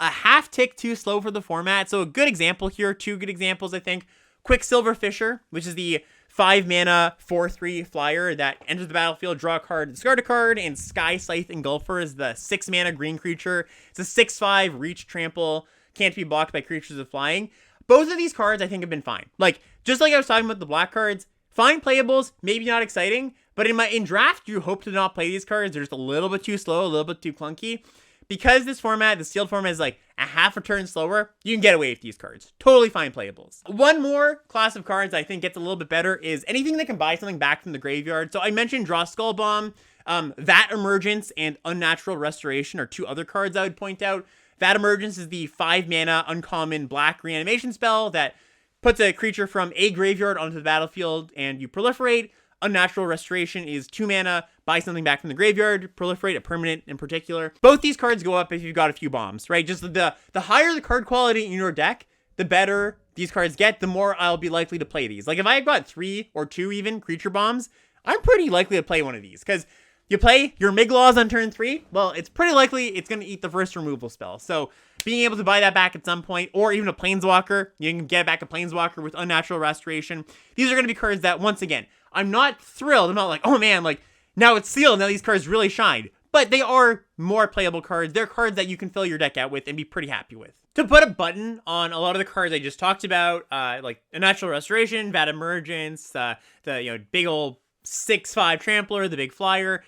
a half tick too slow for the format. So a good example here, 2 good examples, I think. Quicksilver Fisher, which is the 5 mana 4/3 flyer that enters the battlefield, draw a card, discard a card, and Sky Scythe Engulfer is the 6 mana green creature. It's a 6/5 reach trample, can't be blocked by creatures of flying. Both of these cards I think have been fine. Like, just like I was talking about the black cards, fine playables, maybe not exciting, but in draft, you hope to not play these cards. They're just a little bit too slow, a little bit too clunky. Because this format, the sealed format, is like a half a turn slower, you can get away with these cards. Totally fine playables. One more class of cards I think gets a little bit better is anything that can buy something back from the graveyard. So I mentioned Draw Skull Bomb, Vat Emergence, and Unnatural Restoration are 2 other cards I would point out. Vat Emergence is the 5 mana uncommon black reanimation spell that puts a creature from a graveyard onto the battlefield and you proliferate. Unnatural Restoration is 2 mana, buy something back from the graveyard, proliferate a permanent in particular. Both these cards go up if you've got a few bombs, right? Just the higher the card quality in your deck, the better these cards get, the more I'll be likely to play these. Like if I've got 3 or 2 even creature bombs, I'm pretty likely to play one of these because you play your Miglaws on turn 3, well, it's pretty likely it's going to eat the first removal spell. So being able to buy that back at some point, or even a Planeswalker, you can get back a Planeswalker with Unnatural Restoration. These are going to be cards that, once again, I'm not thrilled. I'm not like, oh man, like now it's sealed. Now these cards really shine. But they are more playable cards. They're cards that you can fill your deck out with and be pretty happy with. To put a button on a lot of the cards I just talked about, like Unnatural Restoration, Vat Emergence, the big old 6/5 Trampler, the big flyer,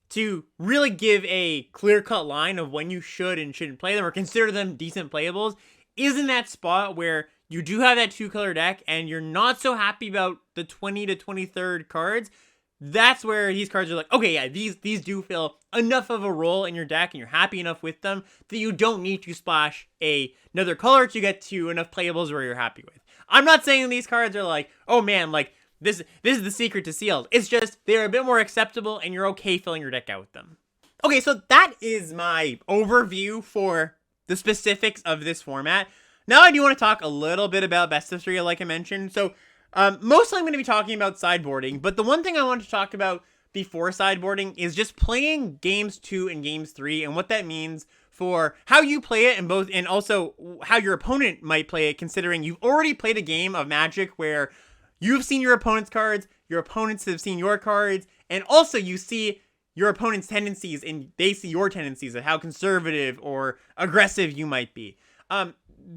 to really give a clear-cut line of when you should and shouldn't play them or consider them decent playables, is in that spot where you do have that 2-color deck and you're not so happy about the 20 to 23rd cards. That's where these cards are like, okay, yeah, these do fill enough of a role in your deck and you're happy enough with them that you don't need to splash another color to get to enough playables where you're happy with. I'm not saying these cards are like, oh man, like this is the secret to sealed. It's just they're a bit more acceptable and you're okay filling your deck out with them. Okay, so that is my overview for the specifics of this format. Now I do want to talk a little bit about best of 3, like I mentioned. So mostly I'm going to be talking about sideboarding, but the one thing I want to talk about before sideboarding is just playing games 2 and games 3 and what that means for how you play it and also how your opponent might play it, considering you've already played a game of Magic where you've seen your opponent's cards, your opponents have seen your cards, and also you see your opponent's tendencies and they see your tendencies of how conservative or aggressive you might be.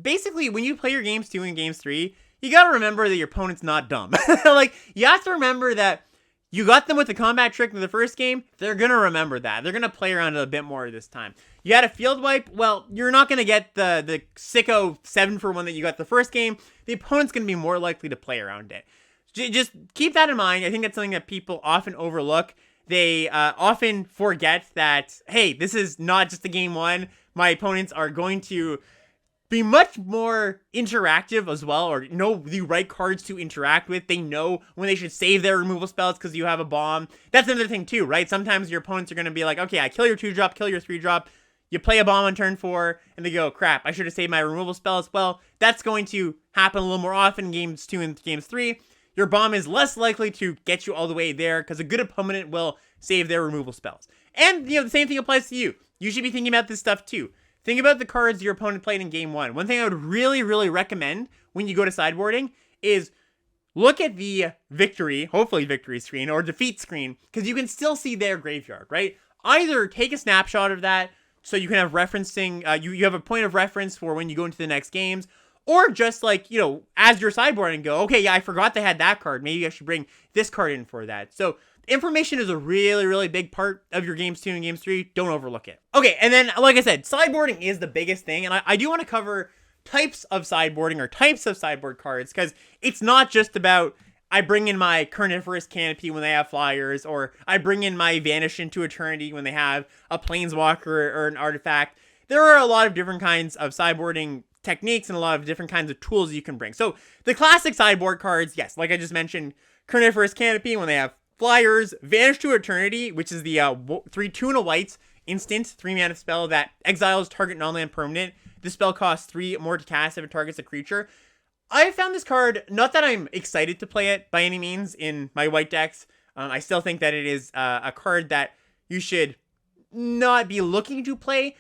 Basically, when you play your games 2 and games 3, you gotta remember that your opponent's not dumb. Like, you have to remember that you got them with the combat trick in the first game, they're gonna remember that. They're gonna play around it a bit more this time. You had a field wipe, well, you're not gonna get the sicko 7-for-1 that you got the first game. The opponent's gonna be more likely to play around it. Just keep that in mind. I think that's something that people often overlook. They often forget that, hey, this is not just a game 1. My opponents are going to be much more interactive as well, or know the right cards to interact with. They know when they should save their removal spells because you have a bomb. That's another thing too, right? Sometimes your opponents are going to be like, okay, I kill your 2-drop, kill your 3-drop. You play a bomb on turn 4, and they go, crap, I should have saved my removal spells. Well, that's going to happen a little more often in games 2 and games 3. Your bomb is less likely to get you all the way there because a good opponent will save their removal spells. And, the same thing applies to you. You should be thinking about this stuff too. Think about the cards your opponent played in game 1. One thing I would really, really recommend when you go to sideboarding is look at the victory, hopefully victory screen, or defeat screen, because you can still see their graveyard, right? Either take a snapshot of that so you can have referencing, you have a point of reference for when you go into the next games, or just like, as you're sideboarding, go, okay, yeah, I forgot they had that card. Maybe I should bring this card in for that. So information is a really, really big part of your games 2 and games 3. Don't overlook it. Okay, and then, like I said, sideboarding is the biggest thing, and I do want to cover types of sideboarding or types of sideboard cards, because it's not just about I bring in my Carnivorous Canopy when they have flyers, or I bring in my Vanish into Eternity when they have a Planeswalker or an artifact. There are a lot of different kinds of sideboarding techniques and a lot of different kinds of tools you can bring. So the classic sideboard cards, yes, like I just mentioned, Carnivorous Canopy when they have flyers, Vanish to Eternity, which is the 3 2 whites instant 3-mana spell that exiles target non-land permanent. This spell costs 3 more to cast if it targets a creature. I have found this card, not that I'm excited to play it by any means in my white decks. I still think that it is a card that you should not be looking to play,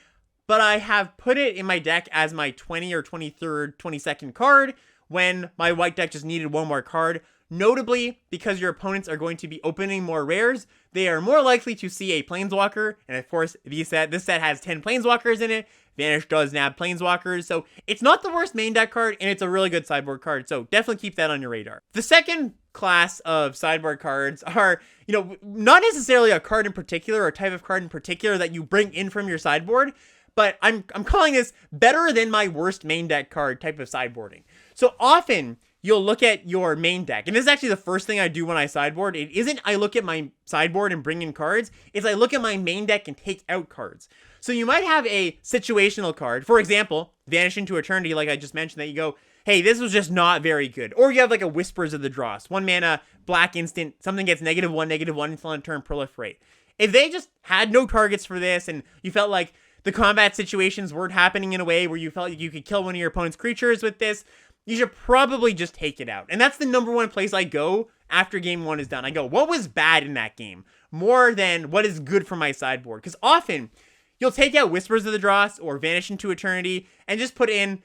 but I have put it in my deck as my 20 or 23rd, 22nd card when my white deck just needed one more card. Notably, because your opponents are going to be opening more rares, they are more likely to see a Planeswalker, and of course, this set has 10 Planeswalkers in it. Vanish does nab Planeswalkers, so it's not the worst main deck card, and it's a really good sideboard card, so definitely keep that on your radar. The second class of sideboard cards are, not necessarily a card in particular or a type of card in particular that you bring in from your sideboard, but I'm calling this better than my worst main deck card type of sideboarding. So often, you'll look at your main deck, and this is actually the first thing I do when I sideboard. It isn't I look at my sideboard and bring in cards, it's I look at my main deck and take out cards. So you might have a situational card, for example, Vanish into Eternity, like I just mentioned, that you go, hey, this was just not very good. Or you have like a Whispers of the Dross, 1 mana, black instant, something gets -1/-1 until end turn, proliferate. If they just had no targets for this, and you felt like the combat situations weren't happening in a way where you felt like you could kill one of your opponent's creatures with this, you should probably just take it out. And that's the number one place I go after game 1 is done. I go, what was bad in that game? More than what is good for my sideboard. Because often, you'll take out Whispers of the Dross or Vanish into Eternity and just put in,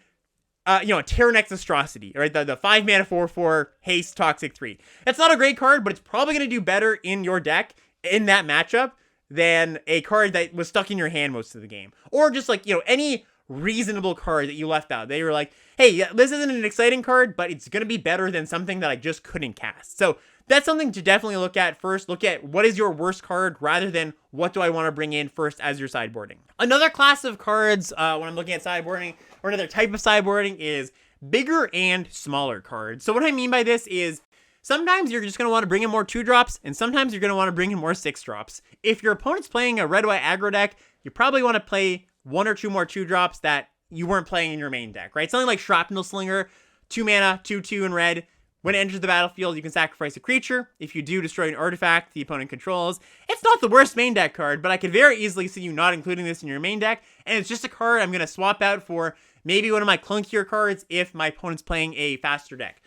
a Tyrannex Atrocity, right? The 5 mana 4/4 haste toxic 3. That's not a great card, but it's probably going to do better in your deck in that matchup than a card that was stuck in your hand most of the game. Or just like, any reasonable card that you left out. They were like, hey, this isn't an exciting card, but it's going to be better than something that I just couldn't cast. So that's something to definitely look at first. Look at what is your worst card rather than what do I want to bring in first as your sideboarding. Another class of cards when I'm looking at sideboarding, or another type of sideboarding, is bigger and smaller cards. So what I mean by this is sometimes you're just going to want to bring in more 2-drops, and sometimes you're going to want to bring in more 6-drops. If your opponent's playing a red-white aggro deck, you probably want to play 1 or 2 more 2-drops that you weren't playing in your main deck, right? Something like Shrapnel Slinger, 2 mana, 2/2 in red. When it enters the battlefield, you can sacrifice a creature. If you do, destroy an artifact the opponent controls. It's not the worst main deck card, but I could very easily see you not including this in your main deck, and it's just a card I'm going to swap out for maybe one of my clunkier cards if my opponent's playing a faster deck.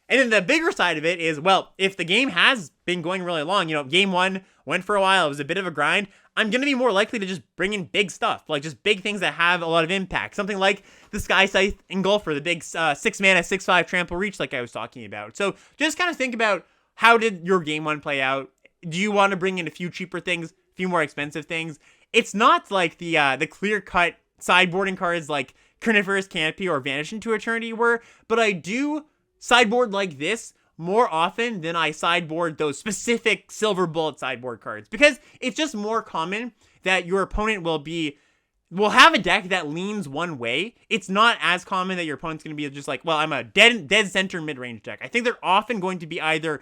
And then the bigger side of it is, well, if the game has been going really long, game 1 went for a while, it was a bit of a grind, I'm going to be more likely to just bring in big stuff, like just big things that have a lot of impact. Something like the Sky Scythe Engulfer, the big 6 mana, 6/5 trample reach like I was talking about. So just kind of think about, how did your game 1 play out? Do you want to bring in a few cheaper things, a few more expensive things? It's not like the clear-cut sideboarding cards like Carnivorous Canopy or Vanish into Eternity were, but I do sideboard like this more often than I sideboard those specific Silver Bullet sideboard cards, because it's just more common that your opponent will have a deck that leans one way. It's not as common that your opponent's going to be just like, well, I'm a dead center mid-range deck. I think they're often going to be either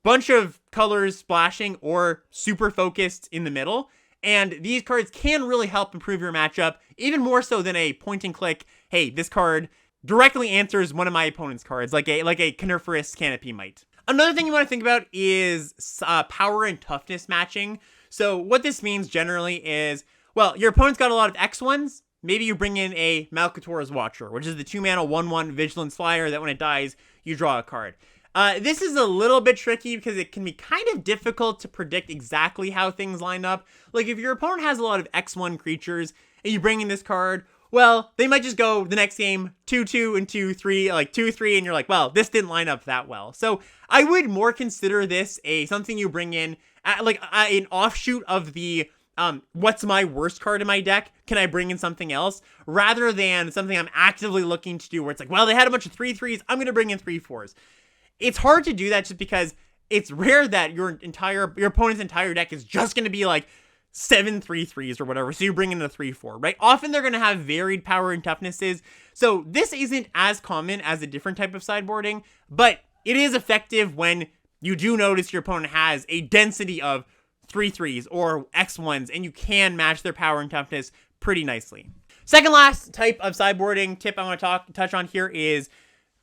bunch of colors splashing or super focused in the middle, and these cards can really help improve your matchup, even more so than a point and click, hey, this card directly answers one of my opponent's cards, like a Carnivorous Canopy might. Another thing you want to think about is power and toughness matching. So what this means generally is, well, your opponent's got a lot of X1s. Maybe you bring in a Malcator's Watcher, which is the 2 mana 1/1 Vigilance Flyer that when it dies, you draw a card. This is a little bit tricky because it can be kind of difficult to predict exactly how things line up. Like if your opponent has a lot of X1 creatures and you bring in this card, well, they might just go the next game 2-2 and 2-3, like 2-3, and you're like, well, this didn't line up that well. So I would more consider this something you bring in, an offshoot of the what's my worst card in my deck? Can I bring in something else? Rather than something I'm actively looking to do where it's like, well, they had a bunch of 3-3s, I'm going to bring in 3-4s. It's hard to do that just because it's rare that your opponent's entire deck is just going to be like 7 3-3s or whatever, so you bring in a 3-4, right? Often they're going to have varied power and toughnesses, so this isn't as common as a different type of sideboarding, but it is effective when you do notice your opponent has a density of 3-3s or X1s, and you can match their power and toughness pretty nicely. Second last type of sideboarding tip I want to touch on here is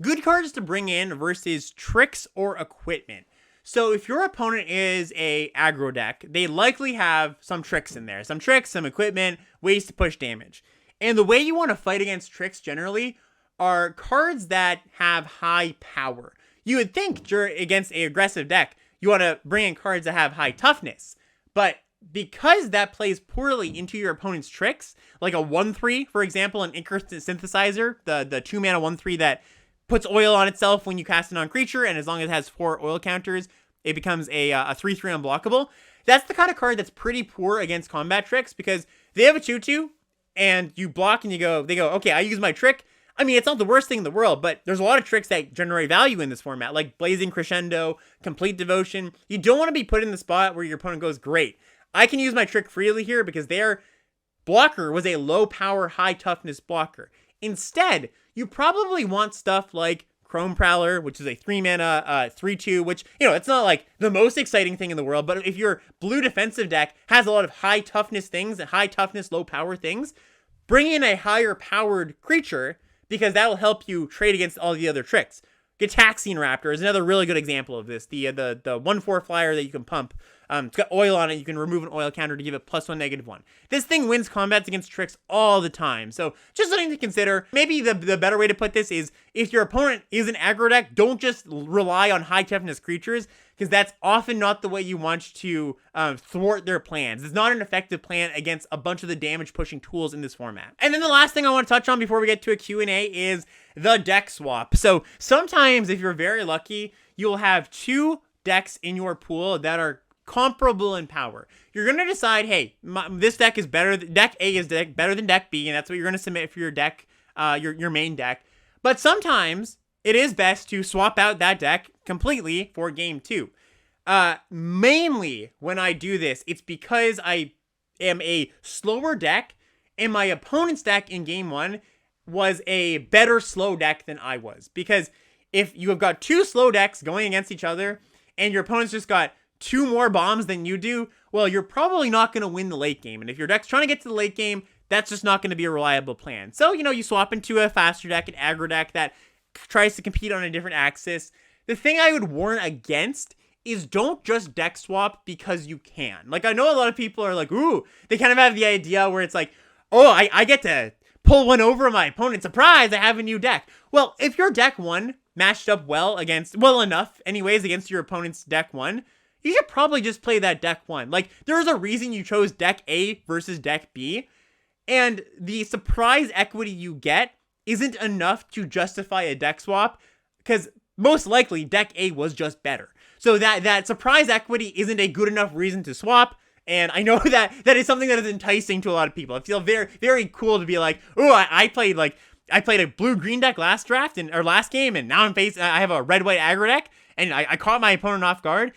good cards to bring in versus tricks or equipment. So if your opponent is a aggro deck, they likely have some tricks in there. Some tricks, some equipment, ways to push damage. And the way you want to fight against tricks generally are cards that have high power. You would think against an aggressive deck, you want to bring in cards that have high toughness. But because that plays poorly into your opponent's tricks, like a 1-3, for example, an Inconstant Synthesizer, the 2-mana 1-3 that puts oil on itself when you cast it on creature, and as long as it has 4 oil counters, it becomes a 3-3 unblockable. That's the kind of card that's pretty poor against combat tricks because they have a 2-2, and you block and they go, okay, I use my trick. I mean, it's not the worst thing in the world, but there's a lot of tricks that generate value in this format, like Blazing Crescendo, Complete Devotion. You don't want to be put in the spot where your opponent goes, great, I can use my trick freely here because their blocker was a low power, high toughness blocker. Instead, you probably want stuff like Chrome Prowler, which is a 3-mana 3-2, which, it's not like the most exciting thing in the world, but if your blue defensive deck has a lot of high toughness things, high toughness, low power things, bring in a higher powered creature because that will help you trade against all the other tricks. Gitaxian Raptor is another really good example of this. The 1/4 flyer that you can pump. It's got oil on it. You can remove an oil counter to give it +1, -1. This thing wins combats against tricks all the time. So just something to consider. Maybe the better way to put this is if your opponent is an aggro deck, don't just rely on high toughness creatures because that's often not the way you want to thwart their plans. It's not an effective plan against a bunch of the damage pushing tools in this format. And then the last thing I want to touch on before we get to a Q&A is the deck swap. So sometimes if you're very lucky, you'll have 2 decks in your pool that are comparable in power. You're going to decide, hey, this deck is better. Deck A is better than deck B, and that's what you're going to submit for your deck, your main deck. But sometimes it is best to swap out that deck completely for game 2. Mainly when I do this, it's because I am a slower deck, and my opponent's deck in game 1 was a better slow deck than I was. Because if you have got 2 slow decks going against each other, and your opponent's just got 2 more bombs than you do, well, you're probably not going to win the late game. And if your deck's trying to get to the late game, that's just not going to be a reliable plan. So, you swap into a faster deck, an aggro deck that tries to compete on a different axis. The thing I would warn against is don't just deck swap because you can. Like, I know a lot of people are like, ooh, they kind of have the idea where it's like, oh, I get to pull one over my opponent. Surprise, I have a new deck. Well, if your deck 1 matched up well enough anyways against your opponent's deck 1, you should probably just play that deck 1. Like, there's a reason you chose deck A versus deck B, and the surprise equity you get isn't enough to justify a deck swap, because most likely deck A was just better. So that surprise equity isn't a good enough reason to swap, and I know that is something that is enticing to a lot of people. I feel very, very cool to be like, oh, I played a blue-green deck last game, and now I have a red-white aggro deck, and I caught my opponent off guard.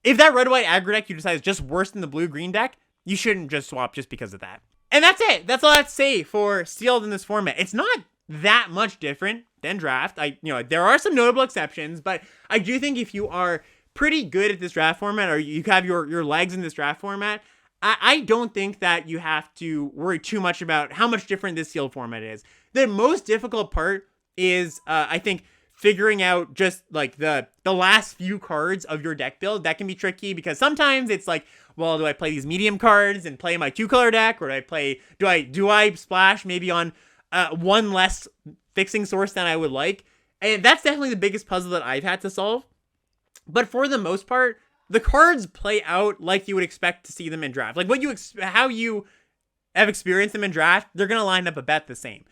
If that red-white aggro deck you decide is just worse than the blue-green deck, you shouldn't just swap just because of that. And that's it. That's all I have to say for Sealed in this format. It's not that much different than Draft. There are some notable exceptions, but I do think if you are pretty good at this Draft format, or you have your legs in this Draft format, I don't think that you have to worry too much about how much different this Sealed format is. The most difficult part is, I think, figuring out just like the last few cards of your deck build. That can be tricky because sometimes it's like, well, do I play these medium cards and play my 2-color deck, or do I splash maybe on one less fixing source than I would like? And that's definitely the biggest puzzle that I've had to solve. But for the most part, the cards play out like you would expect to see them in Draft. Like how you have experienced them in draft, they're going to line up about the same.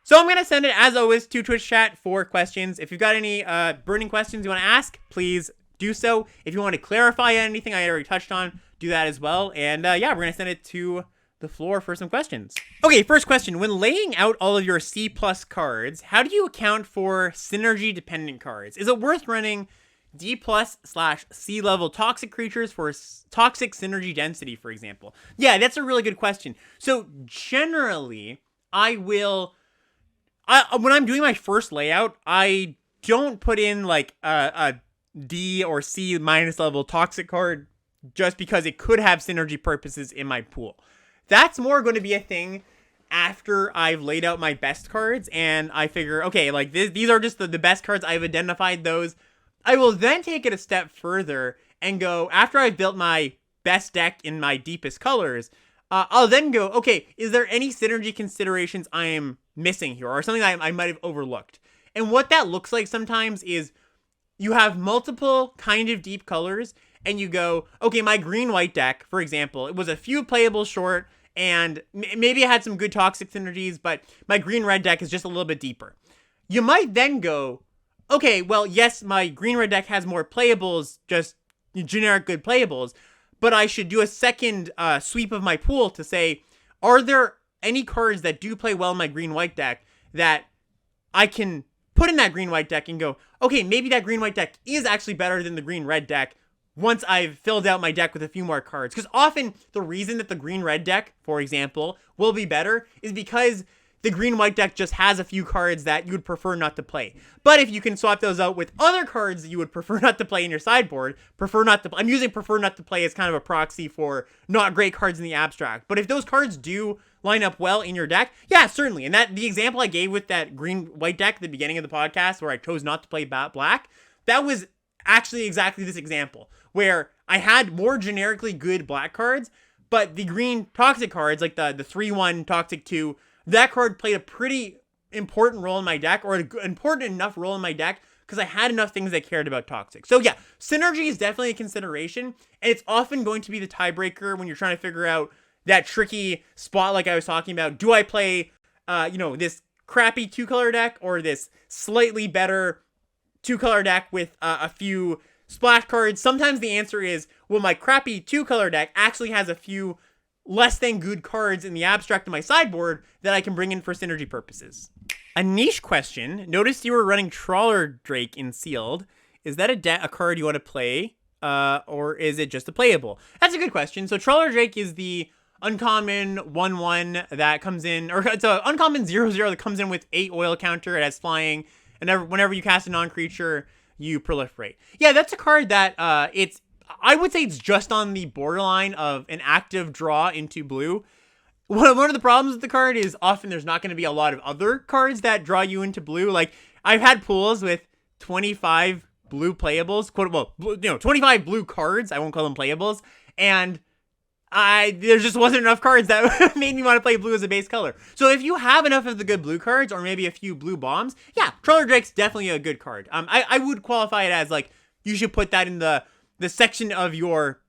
So I'm going to send it, as always, to Twitch chat for questions. If you've got any burning questions you want to ask, please do so. If you want to clarify anything I already touched on, do that as well. And yeah, we're going to send it to the floor for some questions. Okay, first question. When laying out all of your C+ cards, how do you account for synergy-dependent cards? Is it worth running D+/C level toxic creatures for toxic synergy density, for example? Yeah, that's a really good question. So generally, when I'm doing my first layout, I don't put in like a D or C- level toxic card just because it could have synergy purposes in my pool. That's more going to be a thing after I've laid out my best cards and I figure, okay, like these are just the best cards. I've identified those. I will then take it a step further and go, after I've built my best deck in my deepest colors, I'll then go, okay, is there any synergy considerations I am missing here or something I might have overlooked? And what that looks like sometimes is you have multiple kind of deep colors and you go, okay, my green-white deck, for example, it was a few playables short and maybe it had some good toxic synergies, but my green-red deck is just a little bit deeper. You might then go, okay, well, yes, my green-red deck has more playables, just generic good playables, but I should do a second sweep of my pool to say, are there any cards that do play well in my green-white deck that I can put in that green-white deck and go, okay, maybe that green-white deck is actually better than the green-red deck once I've filled out my deck with a few more cards. Because often the reason that the green-red deck, for example, will be better is because the green-white deck just has a few cards that you would prefer not to play. But if you can swap those out with other cards that you would prefer not to play in your sideboard, I'm using prefer not to play as kind of a proxy for not great cards in the abstract. But if those cards do line up well in your deck, yeah, certainly. And the example I gave with that green-white deck at the beginning of the podcast where I chose not to play black, that was actually exactly this example, where I had more generically good black cards, but the green toxic cards, like the 3/1 toxic 2, that card played a pretty important role in my deck, or an important enough role in my deck, because I had enough things I cared about toxic. So yeah, synergy is definitely a consideration, and it's often going to be the tiebreaker when you're trying to figure out that tricky spot like I was talking about. Do I play, this crappy 2-color deck, or this slightly better 2-color deck with a few splash cards? Sometimes the answer is, well, my crappy 2-color deck actually has a few less than good cards in the abstract of my sideboard that I can bring in for synergy purposes. A niche question. Noticed you were running Trawler Drake in Sealed. Is that a card you want to play, or is it just a playable? That's a good question. So Trawler Drake is the uncommon 1/1 that comes in, or it's an uncommon 0/0 that comes in with 8 oil counter. It has flying, and whenever you cast a non-creature, you proliferate. Yeah, that's a card that I would say it's just on the borderline of an active draw into blue. One of the problems with the card is often there's not going to be a lot of other cards that draw you into blue. Like, I've had pools with 25 blue playables, 25 blue cards. I won't call them playables. And there just wasn't enough cards that made me want to play blue as a base color. So if you have enough of the good blue cards, or maybe a few blue bombs, yeah, Trawler Drake's definitely a good card. I would qualify it as, like, you should put that in the section of your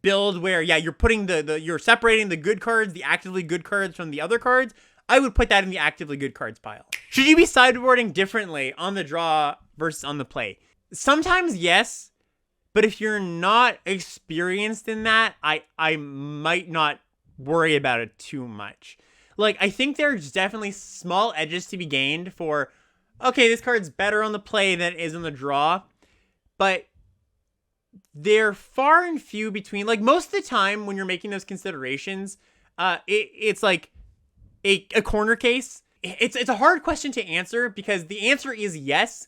build where, yeah, you're putting you're separating the good cards, the actively good cards from the other cards. I would put that in the actively good cards pile. Should you be sideboarding differently on the draw versus on the play? Sometimes yes, but if you're not experienced in that, I might not worry about it too much. Like, I think there's definitely small edges to be gained for, okay, this card's better on the play than it is on the draw, but they're far and few between. Like, most of the time when you're making those considerations, it's like a corner case. It's a hard question to answer because the answer is yes,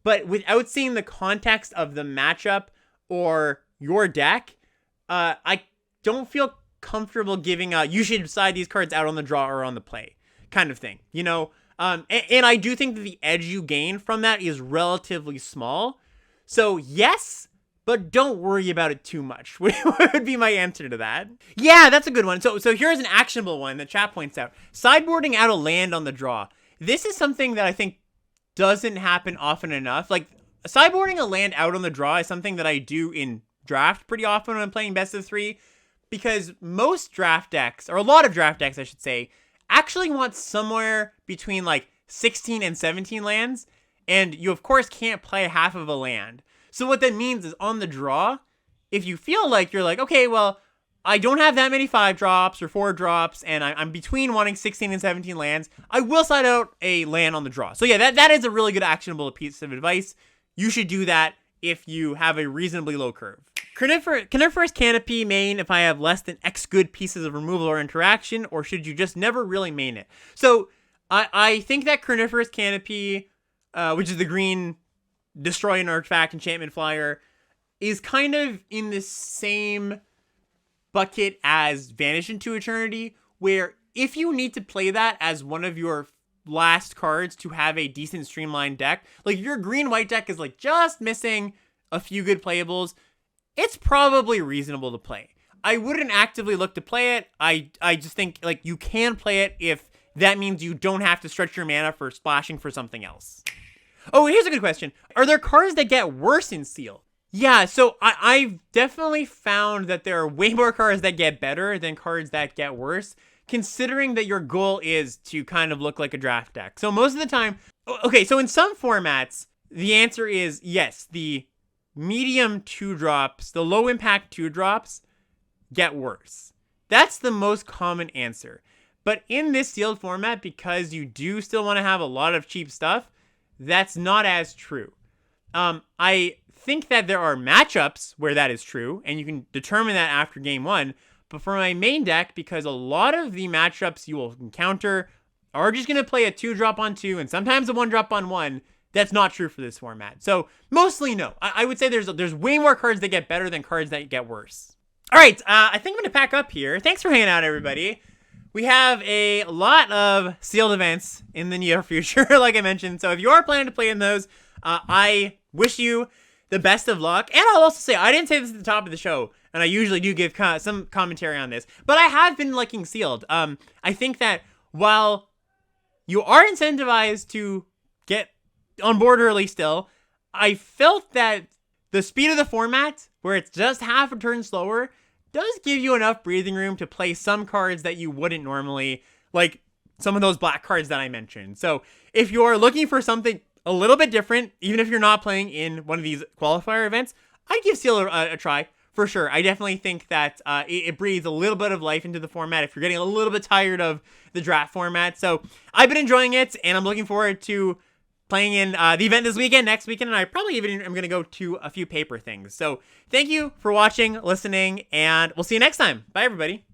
but without seeing the context of the matchup or your deck, I don't feel comfortable giving you should decide these cards out on the draw or on the play kind of thing, you know? And I do think that the edge you gain from that is relatively small. So yes, but don't worry about it too much, would be my answer to that. Yeah, that's a good one. So here's an actionable one that chat points out. Sideboarding out a land on the draw. This is something that I think doesn't happen often enough. Like, sideboarding a land out on the draw is something that I do in draft pretty often when I'm playing best of 3, because most draft decks, or a lot of draft decks, I should say, actually want somewhere between like 16 and 17 lands, and you of course can't play half of a land. So what that means is on the draw, if you feel like you're like, okay, well, I don't have that many 5-drops or 4-drops, and I'm between wanting 16 and 17 lands, I will side out a land on the draw. So yeah, that is a really good actionable piece of advice. You should do that if you have a reasonably low curve. Coniferous Canopy main if I have less than X good pieces of removal or interaction, or should you just never really main it? So I think that Coniferous Canopy, which is the green destroy an artifact enchantment flyer, is kind of in the same bucket as Vanish into Eternity, where if you need to play that as one of your last cards to have a decent streamlined deck, like your green-white deck is like just missing a few good playables, it's probably reasonable to play. I wouldn't actively look to play it. I just think like you can play it if that means you don't have to stretch your mana for splashing for something else. Oh, here's a good question. Are there cards that get worse in Seal? Yeah, so I've definitely found that there are way more cards that get better than cards that get worse, considering that your goal is to kind of look like a draft deck. So most of the time, okay, so in some formats, the answer is yes, the medium 2-drops, the low impact 2-drops get worse. That's the most common answer. But in this sealed format, because you do still want to have a lot of cheap stuff, that's not as true. I think that there are matchups where that is true, and you can determine that after game 1. But for my main deck, because a lot of the matchups you will encounter are just going to play a 2-drop on 2 and sometimes a 1-drop on 1, that's not true for this format. So mostly no. I would say there's way more cards that get better than cards that get worse. All right, I think I'm going to pack up here. Thanks for hanging out, everybody. We have a lot of sealed events in the near future, like I mentioned. So if you are planning to play in those, I wish you the best of luck. And I'll also say, I didn't say this at the top of the show, and I usually do give some commentary on this, but I have been liking sealed. I think that while you are incentivized to get on board early still, I felt that the speed of the format, where it's just half a turn slower, does give you enough breathing room to play some cards that you wouldn't normally, like some of those black cards that I mentioned. So if you're looking for something a little bit different, even if you're not playing in one of these qualifier events, I'd give Seal a try, for sure. I definitely think that it breathes a little bit of life into the format if you're getting a little bit tired of the draft format. So I've been enjoying it, and I'm looking forward to playing in the event this weekend, next weekend, and I probably even am going to go to a few paper things. So thank you for watching, listening, and we'll see you next time. Bye, everybody.